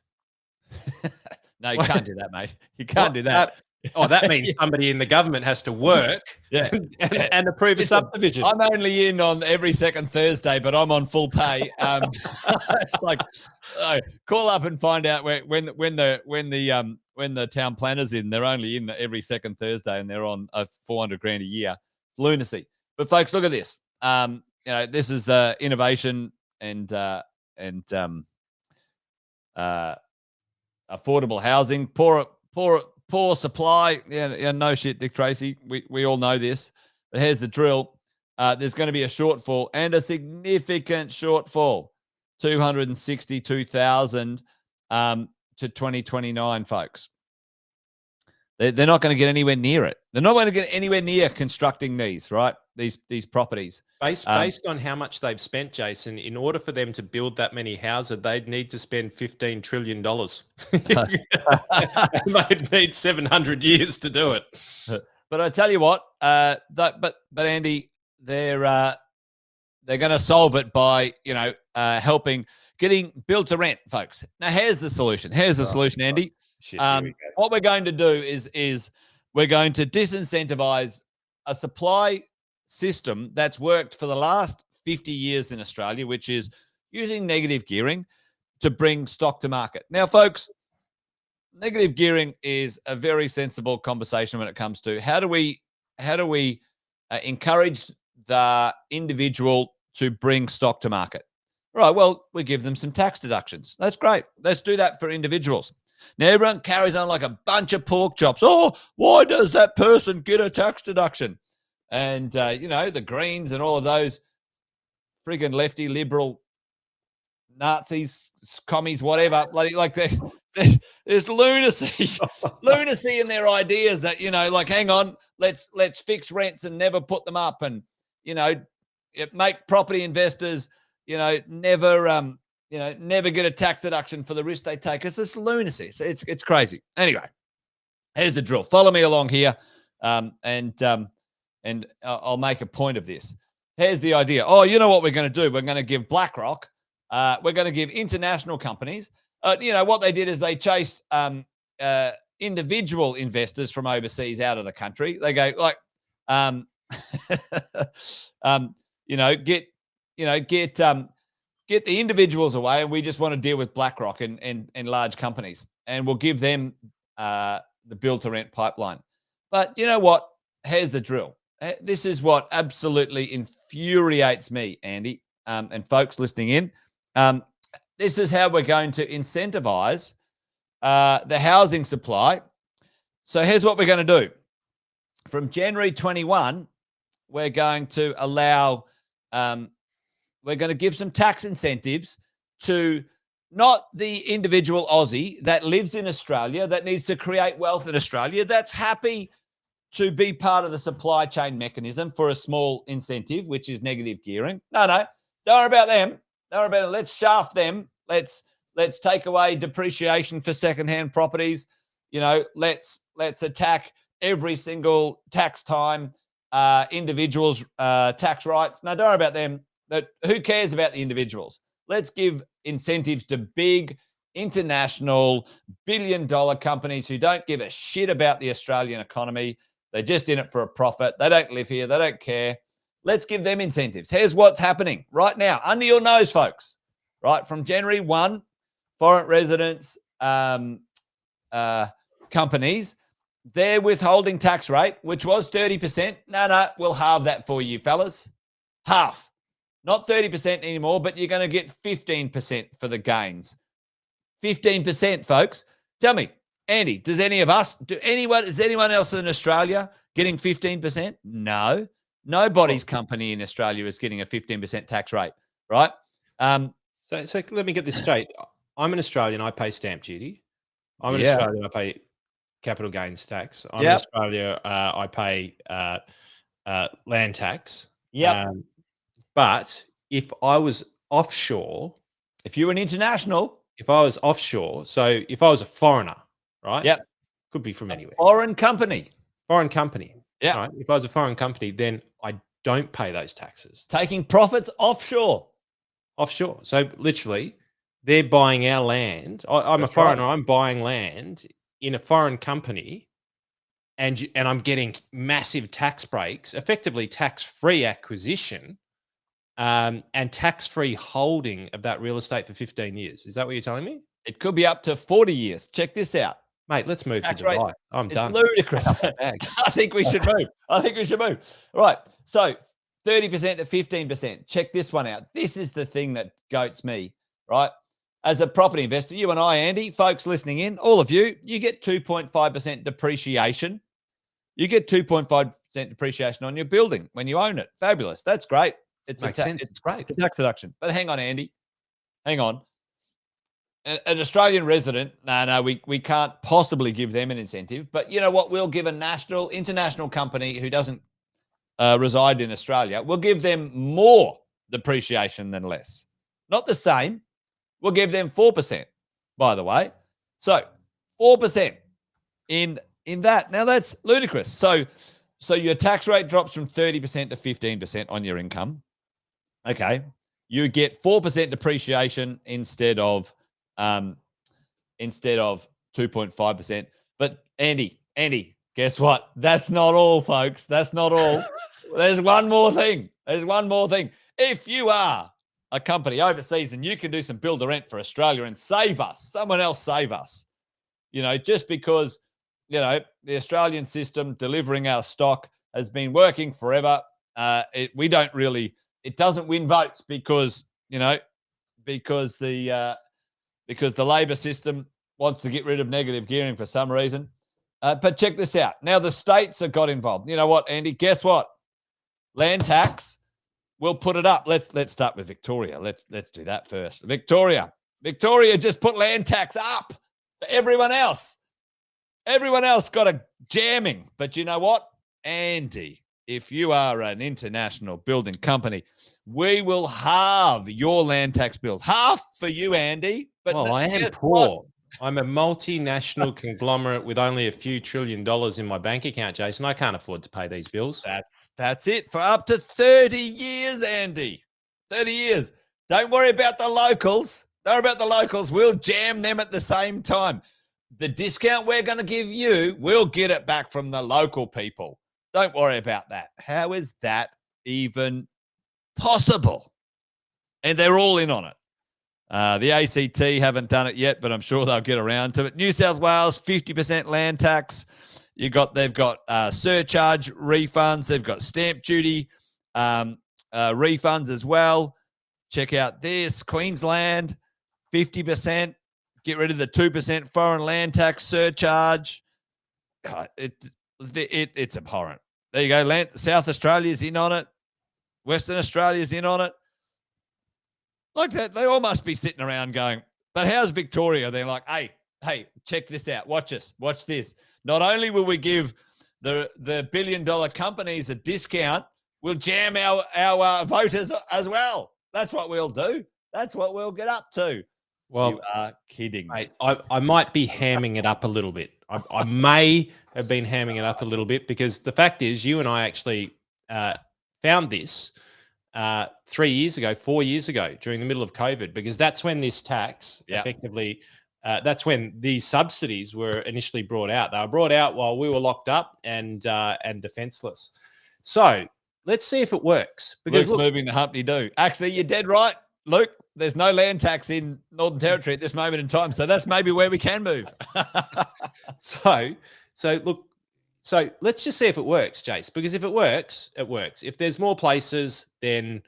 No, you can't do that, mate. You can't do that. That means somebody in the government has to work and approve a subdivision. I'm only in on every second Thursday, but I'm on full pay. It's like, call up and find out when the town planner's in. They're only in every second Thursday, and they're on $400,000 a year. Lunacy. But folks, look at this. This is the innovation and affordable housing. Poor supply. Yeah, no shit, Dick Tracy. We all know this. But here's the drill. There's going to be a shortfall, and a significant shortfall. 262,000 to 2029, folks. They're not going to get anywhere near it. They're not going to get anywhere near constructing these, right? These properties. Based on how much they've spent, Jason, in order for them to build that many houses, they'd need to spend $15 trillion. They'd need 700 years to do it. But I tell you what, but Andy, they're going to solve it by helping getting built to rent, folks. Now here's the solution. Here's the solution, Andy. Shit, what we're going to do is we're going to disincentivize a supply system that's worked for the last 50 years in Australia, which is using negative gearing to bring stock to market. Now, folks, negative gearing is a very sensible conversation when it comes to how do we encourage the individual to bring stock to market. Right, well, we give them some tax deductions. That's great. Let's do that for individuals. Now, everyone carries on like a bunch of pork chops. Oh, why does that person get a tax deduction? And, the Greens and all of those friggin' lefty, liberal, Nazis, commies, whatever, there's lunacy in their ideas that, hang on, let's fix rents and never put them up and, make property investors, never get a tax deduction for the risk they take. It's just lunacy. So it's crazy. Anyway, here's the drill. Follow me along here, and I'll make a point of this. Here's the idea. Oh, you know what we're going to do? We're going to give BlackRock, we're going to give international companies. What they did is they chased individual investors from overseas out of the country. They go get the individuals away, and we just want to deal with BlackRock and large companies, and we'll give them the build-to-rent pipeline. But you know what? Here's the drill. This is what absolutely infuriates me, Andy, and folks listening in. This is how we're going to incentivize the housing supply. So here's what we're going to do. From January 21, we're going to allow we're going to give some tax incentives to not the individual Aussie that lives in Australia, that needs to create wealth in Australia, that's happy to be part of the supply chain mechanism for a small incentive, which is negative gearing. No, don't worry about them. Don't worry about them. Let's shaft them. Let's take away depreciation for secondhand properties. Let's attack every single tax time individuals' tax rights. No, don't worry about them. Who cares about the individuals? Let's give incentives to big international billion-dollar companies who don't give a shit about the Australian economy. They're just in it for a profit. They don't live here. They don't care. Let's give them incentives. Here's what's happening right now, under your nose, folks. Right, from January 1, foreign residents companies, their withholding tax rate, which was 30%. No, we'll halve that for you, fellas. Half. Not 30% anymore, but you're going to get 15% for the gains. 15%, folks. Tell me, Andy, is anyone else in Australia getting 15%? No. Nobody's company in Australia is getting a 15% tax rate, right? So let me get this straight. I'm an Australian. I pay stamp duty. I'm an Australian. I pay capital gains tax. I'm in Australia. I pay land tax. Yeah. But if I was offshore, if you were an international, if I was offshore, so if I was a foreigner, right? Yep. Could be from anywhere. Foreign company. Yeah. Right? If I was a foreign company, then I don't pay those taxes. Taking profits offshore. So literally, they're buying our land. I'm a foreigner. Right. I'm buying land in a foreign company, and I'm getting massive tax breaks, effectively tax-free acquisition, and tax-free holding of that real estate for 15 years. Is that what you're telling me? It could be up to 40 years. Check this out. Mate, let's move tax to Dubai. I'm done. It's ludicrous. I think we should move. Right. So 30% to 15%. Check this one out. This is the thing that goats me, right? As a property investor, you and I, Andy, folks listening in, all of you, you get 2.5% depreciation. You get 2.5% depreciation on your building when you own it. Fabulous. That's great. It's great. It's a tax deduction. But hang on, Andy. Hang on. An Australian resident, we can't possibly give them an incentive. But you know what? We'll give a international company who doesn't reside in Australia, we'll give them more depreciation than less. Not the same. We'll give them 4%, by the way. So 4% in that. Now that's ludicrous. So your tax rate drops from 30% to 15% on your income. Okay. You get 4% depreciation instead of 2.5%. But Andy, guess what? That's not all, folks. That's not all. There's one more thing. If you are a company overseas and you can do some build to rent for Australia and save us, someone else save us, just because, the Australian system delivering our stock has been working forever. It doesn't win votes because the Labor system wants to get rid of negative gearing for some reason. But check this out. Now the states have got involved. You know what, Andy? Guess what? Land tax. We'll put it up. Let's start with Victoria. Let's do that first. Victoria just put land tax up for everyone else. Everyone else got a jamming. But you know what, Andy? If you are an international building company, we will halve your land tax bill. Half for you, Andy. But I am poor. I'm a multinational conglomerate with only a few $1 trillion in my bank account, Jason. I can't afford to pay these bills. That's it for up to 30 years, Andy. 30 years. Don't worry about the locals. We'll jam them at the same time. The discount we're going to give you, we'll get it back from the local people. Don't worry about that. How is that even possible? And they're all in on it. The ACT haven't done it yet, but I'm sure they'll get around to it. New South Wales, 50% land tax. They've got surcharge refunds. They've got stamp duty refunds as well. Check out this. Queensland, 50%. Get rid of the 2% foreign land tax surcharge. It's abhorrent. There you go. South Australia's in on it. Western Australia's in on it. Like that, they all must be sitting around going, but how's Victoria? They're like, hey, check this out. Watch this. Not only will we give the billion-dollar companies a discount, we'll jam our voters as well. That's what we'll do. That's what we'll get up to. Well, you are kidding. Mate, I might be hamming it up a little bit. I may have been hamming it up a little bit because the fact is you and I actually found this 4 years ago during the middle of COVID, because that's when this tax effectively, that's when these subsidies were initially brought out. They were brought out while we were locked up and defenseless. So let's see if it works. Because Luke's moving the Humpty Doo. Actually, you're dead right, Luke. There's no land tax in Northern Territory at this moment in time, so that's maybe where we can move. So let's just see if it works, Jace. Because if it works, it works. If there's more places, then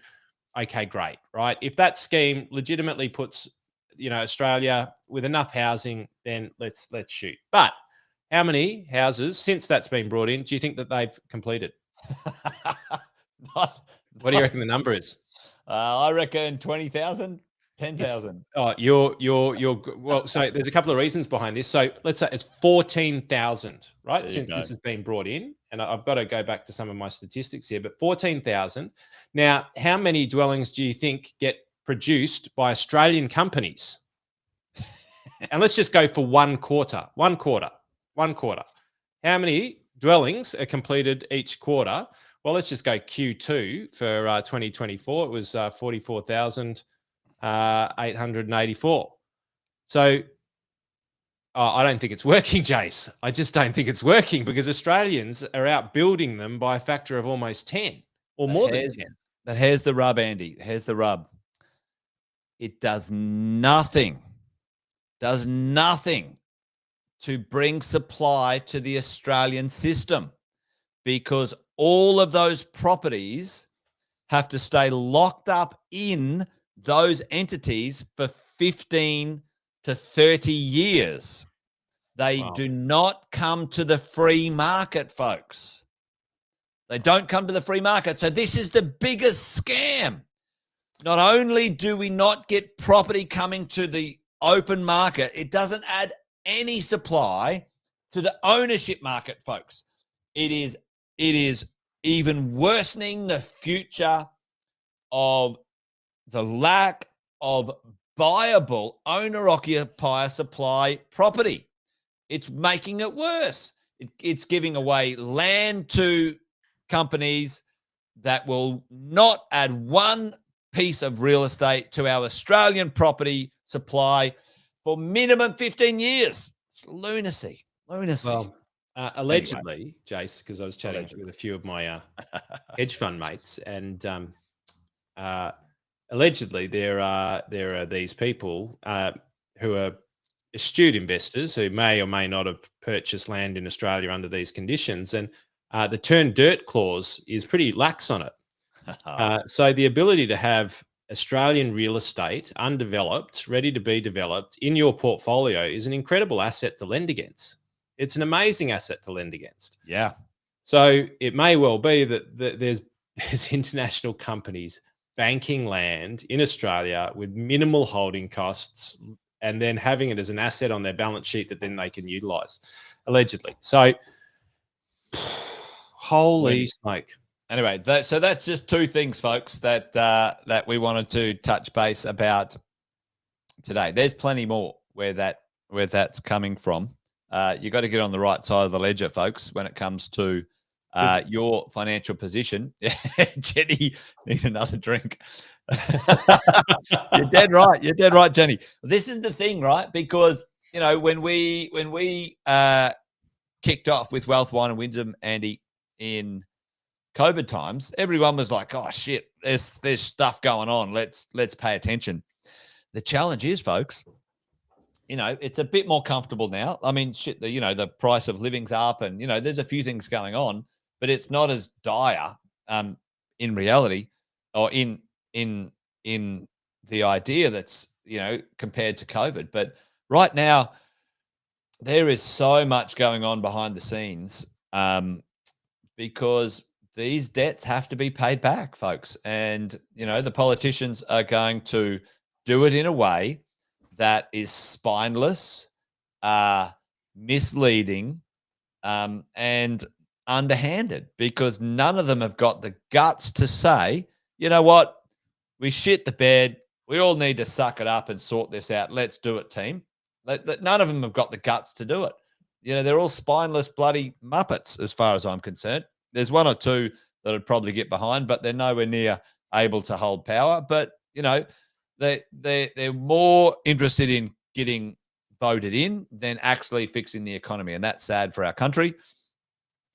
okay, great, right? If that scheme legitimately puts, Australia with enough housing, then let's shoot. But how many houses since that's been brought in do you think that they've completed? What do you reckon the number is? I reckon 20,000, 10,000. Oh, you're well. So there's a couple of reasons behind this. So let's say it's 14,000, right? Since this has been brought in, and I've got to go back to some of my statistics here. But 14,000. Now, how many dwellings do you think get produced by Australian companies? And let's just go for one quarter. How many dwellings are completed each quarter? Well, let's just go Q2 for 2024. It was 44,884. So I don't think it's working, Jace. I just don't think it's working because Australians are outbuilding them by a factor of almost 10 or more than 10. But here's the rub, Andy. Here's the rub. It does nothing to bring supply to the Australian system because all of those properties have to stay locked up in those entities for 15 to 30 years. They do not come to the free market, folks. They don't come to the free market. So this is the biggest scam. Not only do we not get property coming to the open market, it doesn't add any supply to the ownership market, folks. It is even worsening the future of the lack of viable owner-occupier supply property. It's making it worse. It's giving away land to companies that will not add one piece of real estate to our Australian property supply for minimum 15 years. It's lunacy. Well, allegedly, anyway. Jace, because I was chatting with a few of my hedge fund mates, and allegedly there are these people who are astute investors who may or may not have purchased land in Australia under these conditions, and the turn dirt clause is pretty lax on it. So the ability to have Australian real estate undeveloped, ready to be developed in your portfolio is an incredible asset to lend against. It's an amazing asset to lend against. Yeah. So it may well be that there's international companies banking land in Australia with minimal holding costs and then having it as an asset on their balance sheet that then they can utilize, allegedly. So holy smoke. Anyway, so that's just two things, folks, that we wanted to touch base about today. There's plenty more where that's coming from. You got to get on the right side of the ledger, folks, when it comes to your financial position. Jenny, need another drink. You're dead right. You're dead right, Jenny. This is the thing, right? Because when we kicked off with Wealth, Wine and Wisdom, Andy, in COVID times, everyone was like, "Oh shit, there's stuff going on. Let's pay attention." The challenge is, folks, it's a bit more comfortable now. I mean, shit, the price of living's up, and there's a few things going on, but it's not as dire in reality, or in the idea that's compared to COVID. But right now, there is so much going on behind the scenes because these debts have to be paid back, folks. And, the politicians are going to do it in a way that is spineless, misleading, and underhanded, because none of them have got the guts to say, you know what, we shit the bed. We all need to suck it up and sort this out. Let's do it, team. None of them have got the guts to do it. They're all spineless, bloody muppets as far as I'm concerned. There's one or two that would probably get behind, but they're nowhere near able to hold power. But, they're more interested in getting voted in than actually fixing the economy. And that's sad for our country.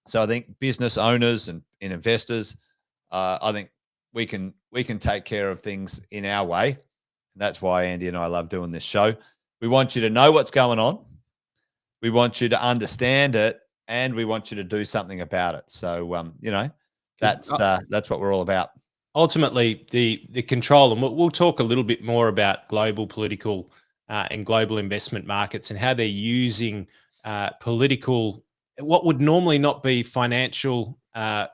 So I think business owners and investors I think we can take care of things in our way. That's why Andy and I love doing this show. We want you to know what's going on. We want you to understand it, and we want you to do something about it. So, that's what we're all about. Ultimately, the control, and we'll talk a little bit more about global political and global investment markets and how they're using political, what would normally not be financial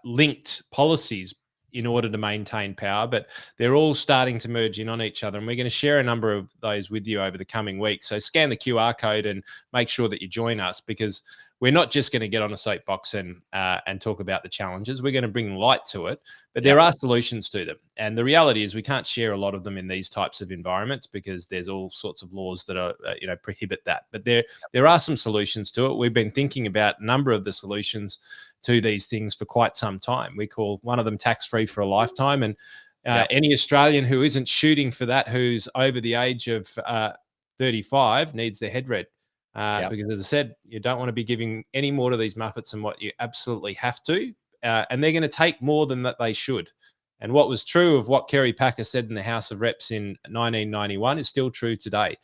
linked policies in order to maintain power, but they're all starting to merge in on each other. And we're going to share a number of those with you over the coming weeks. So scan the QR code and make sure that you join us, because we're not just going to get on a soapbox and talk about the challenges. We're going to bring light to it, but there are solutions to them. And the reality is we can't share a lot of them in these types of environments because there's all sorts of laws that are, prohibit that. But there are some solutions to it. We've been thinking about a number of the solutions to these things for quite some time. We call one of them tax-free for a lifetime. And any Australian who isn't shooting for that, who's over the age of 35, needs their head read. Because, as I said, you don't want to be giving any more to these Muppets than what you absolutely have to. And they're going to take more than that they should. And what was true of what Kerry Packer said in the House of Reps in 1991 is still true today.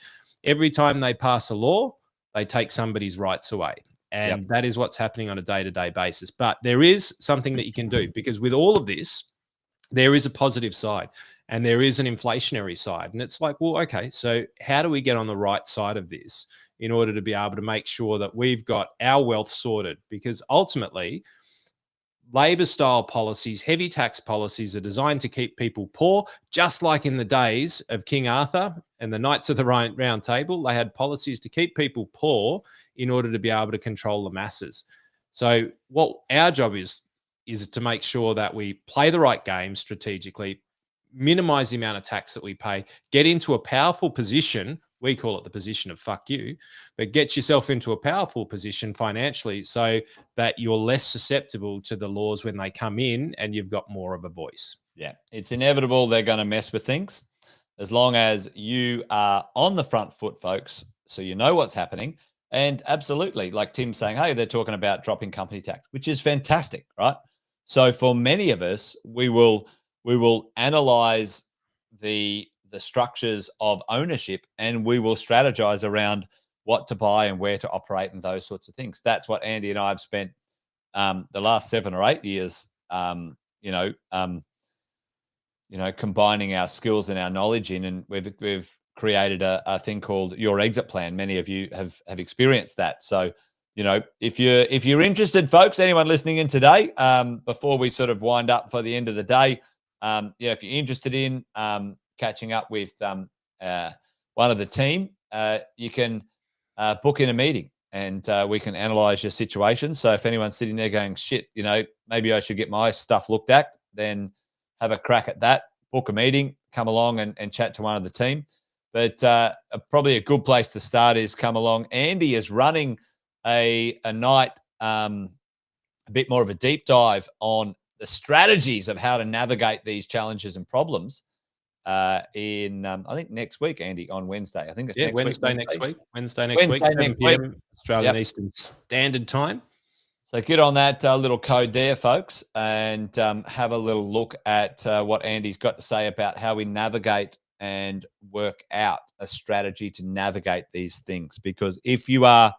Every time they pass a law, they take somebody's rights away. And that is what's happening on a day-to-day basis. But there is something that you can do, because with all of this, there is a positive side and there is an inflationary side. And it's like, well, okay, so how do we get on the right side of this in order to be able to make sure that we've got our wealth sorted? Because ultimately, Labor-style policies, heavy tax policies, are designed to keep people poor, just like in the days of King Arthur and the Knights of the Round Table. They had policies to keep people poor in order to be able to control the masses. So what our job is to make sure that we play the right game strategically, minimize the amount of tax that we pay, get into a powerful position. We call it the position of fuck you, but get yourself into a powerful position financially so that you're less susceptible to the laws when they come in and you've got more of a voice. Yeah, it's inevitable they're going to mess with things. As long as you are on the front foot, folks, so you know what's happening. And absolutely, like Tim's saying, hey, they're talking about dropping company tax, which is fantastic, right? So for many of us, we will analyze the structures of ownership, and we will strategize around what to buy and where to operate and those sorts of things. That's what Andy and I have spent the last 7 or 8 years, combining our skills and our knowledge in, and we've created a thing called Your Exit Plan. Many of you have experienced that. So, if you're interested, folks, anyone listening in today, before we sort of wind up for the end of the day, if you're interested in catching up with one of the team, you can book in a meeting, and we can analyze your situation. So if anyone's sitting there going, shit, maybe I should get my stuff looked at, then have a crack at that, book a meeting, come along and chat to one of the team. But probably a good place to start is come along. Andy is running a night, a bit more of a deep dive on the strategies of how to navigate these challenges and problems in I think next week, Andy, on Wednesday. I think it's Wednesday next week, 7 p.m. Australian Eastern Standard Time. So get on that little code there, folks, and have a little look at what Andy's got to say about how we navigate and work out a strategy to navigate these things. Because if you are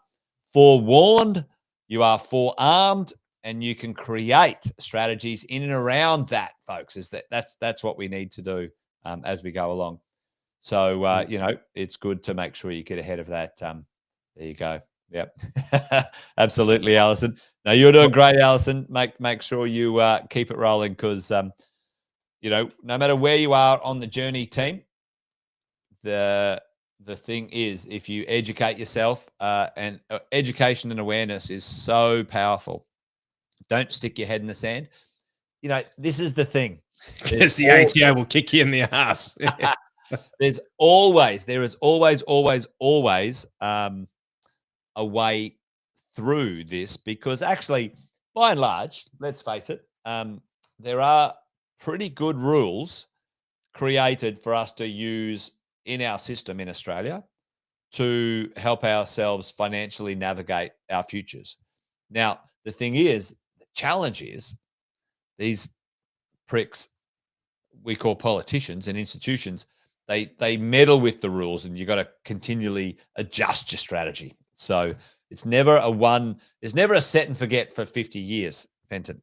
forewarned, you are forearmed, and you can create strategies in and around that, folks. That's what we need to do as we go along. So it's good to make sure you get ahead of that. There you go. Yep. Absolutely, Alison. No, you're doing great, Alison. Make sure you keep it rolling, because no matter where you are on the journey, team, the thing is, if you educate yourself, and education and awareness is so powerful. Don't stick your head in the sand. This is the thing. Because the ATO will kick you in the ass. There is always a way through this, because actually, by and large, let's face it, there are pretty good rules created for us to use in our system in Australia to help ourselves financially navigate our futures. Now, the thing is, the challenge is these pricks we call politicians and institutions, they meddle with the rules, and you got to continually adjust your strategy. So it's never a set and forget for 50 years, Fenton.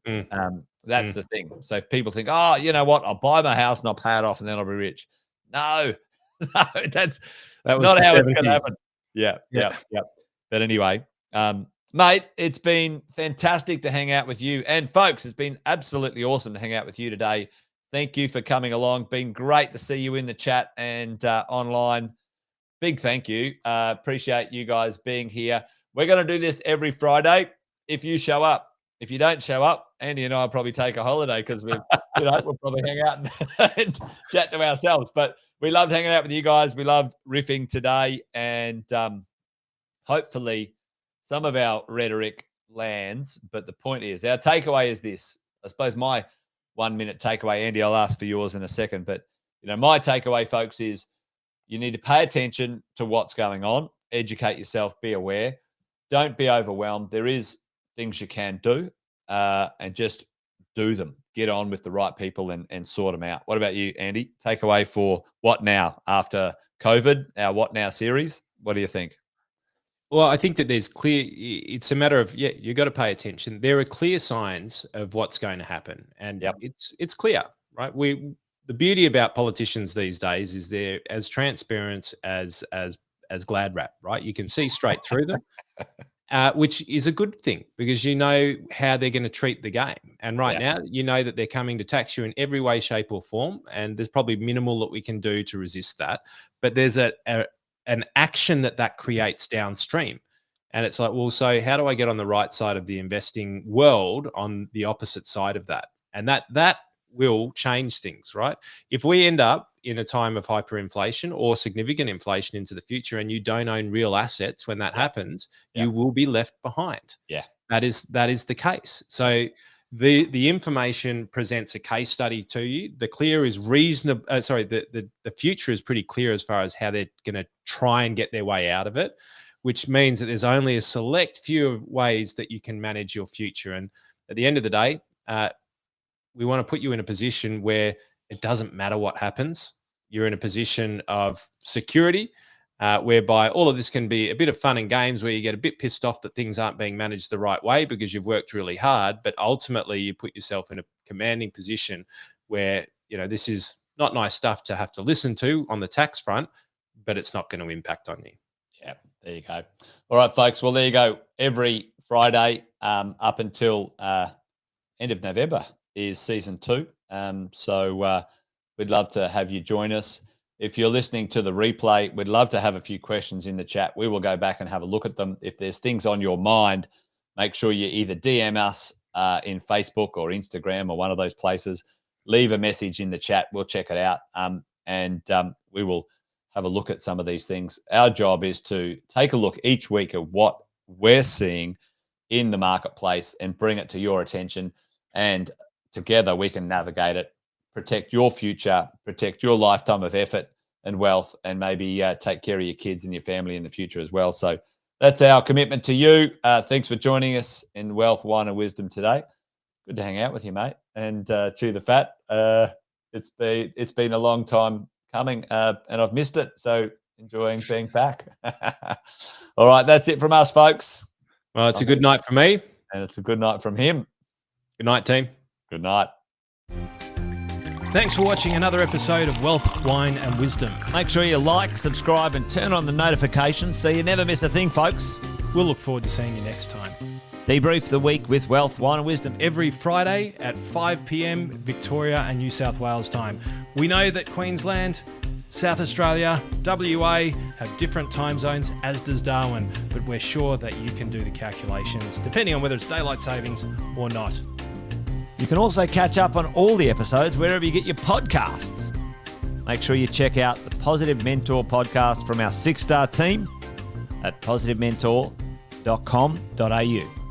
That's the thing. So if people think, oh, you know what, I'll buy my house and I'll pay it off and then I'll be rich. No, that's not how it's going to happen. Yeah. But anyway, mate, it's been fantastic to hang out with you. And folks, it's been absolutely awesome to hang out with you today. Thank you for coming along. Been great to see you in the chat and online. Big thank you. Appreciate you guys being here. We're going to do this every Friday if you show up. If you don't show up, Andy and I will probably take a holiday because we'll probably hang out and chat to ourselves. But we loved hanging out with you guys. We loved riffing today. And hopefully some of our rhetoric lands. But the point is, our takeaway is this. I suppose my 1 minute takeaway, Andy, I'll ask for yours in a second. But, my takeaway, folks, is you need to pay attention to what's going on, educate yourself, be aware. Don't be overwhelmed. There is things you can do and just do them. Get on with the right people and sort them out. What about you, Andy? Takeaway for What Now after COVID, our What Now series. What do you think? Well, I think that it's a matter of, you've got to pay attention. There are clear signs of what's going to happen. And it's clear, right? The beauty about politicians these days is they're as transparent as Glad Wrap, right? You can see straight through them. Which is a good thing because you know how they're going to treat the game. And right now, you know that they're coming to tax you in every way, shape or form. And there's probably minimal that we can do to resist that. But there's an action that creates downstream. And it's like, well, so how do I get on the right side of the investing world on the opposite side of that? And that will change things, right? If we end up in a time of hyperinflation or significant inflation into the future and you don't own real assets when that happens, you will be left behind. Yeah. That is the case. So the information presents a case study to you. The clear is reasonable. The future is pretty clear as far as how they're going to try and get their way out of it, which means that there's only a select few ways that you can manage your future. And at the end of the day, we want to put you in a position where it doesn't matter what happens. You're in a position of security, whereby all of this can be a bit of fun and games where you get a bit pissed off that things aren't being managed the right way because you've worked really hard. But ultimately, you put yourself in a commanding position where, this is not nice stuff to have to listen to on the tax front, but it's not going to impact on you. Yeah, there you go. All right, folks. Well, there you go. Every Friday up until end of November is season 2. So we'd love to have you join us. If you're listening to the replay, we'd love to have a few questions in the chat. We will go back and have a look at them. If there's things on your mind, make sure you either DM us in Facebook or Instagram or one of those places. Leave a message in the chat. We'll check it out. And we will have a look at some of these things. Our job is to take a look each week at what we're seeing in the marketplace and bring it to your attention. And together we can navigate it, protect your future, protect your lifetime of effort and wealth, and maybe take care of your kids and your family in the future as well. So that's our commitment to you. Thanks for joining us in Wealth, Wine and Wisdom today. Good to hang out with you, mate, and chew the fat. It's been a long time coming, and I've missed it. So enjoying being back. All right, that's it from us, folks. Well, it's a good night for me. And it's a good night from him. Good night, team. Good night. Thanks for watching another episode of Wealth, Wine and Wisdom. Make sure you like, subscribe and turn on the notifications so you never miss a thing, folks. We'll look forward to seeing you next time. Debrief the week with Wealth, Wine and Wisdom. Every Friday at 5 p.m. Victoria and New South Wales time. We know that Queensland, South Australia, WA have different time zones, as does Darwin, but we're sure that you can do the calculations depending on whether it's daylight savings or not. You can also catch up on all the episodes wherever you get your podcasts. Make sure you check out the Positive Mentor podcast from our 6-star team at positivementor.com.au.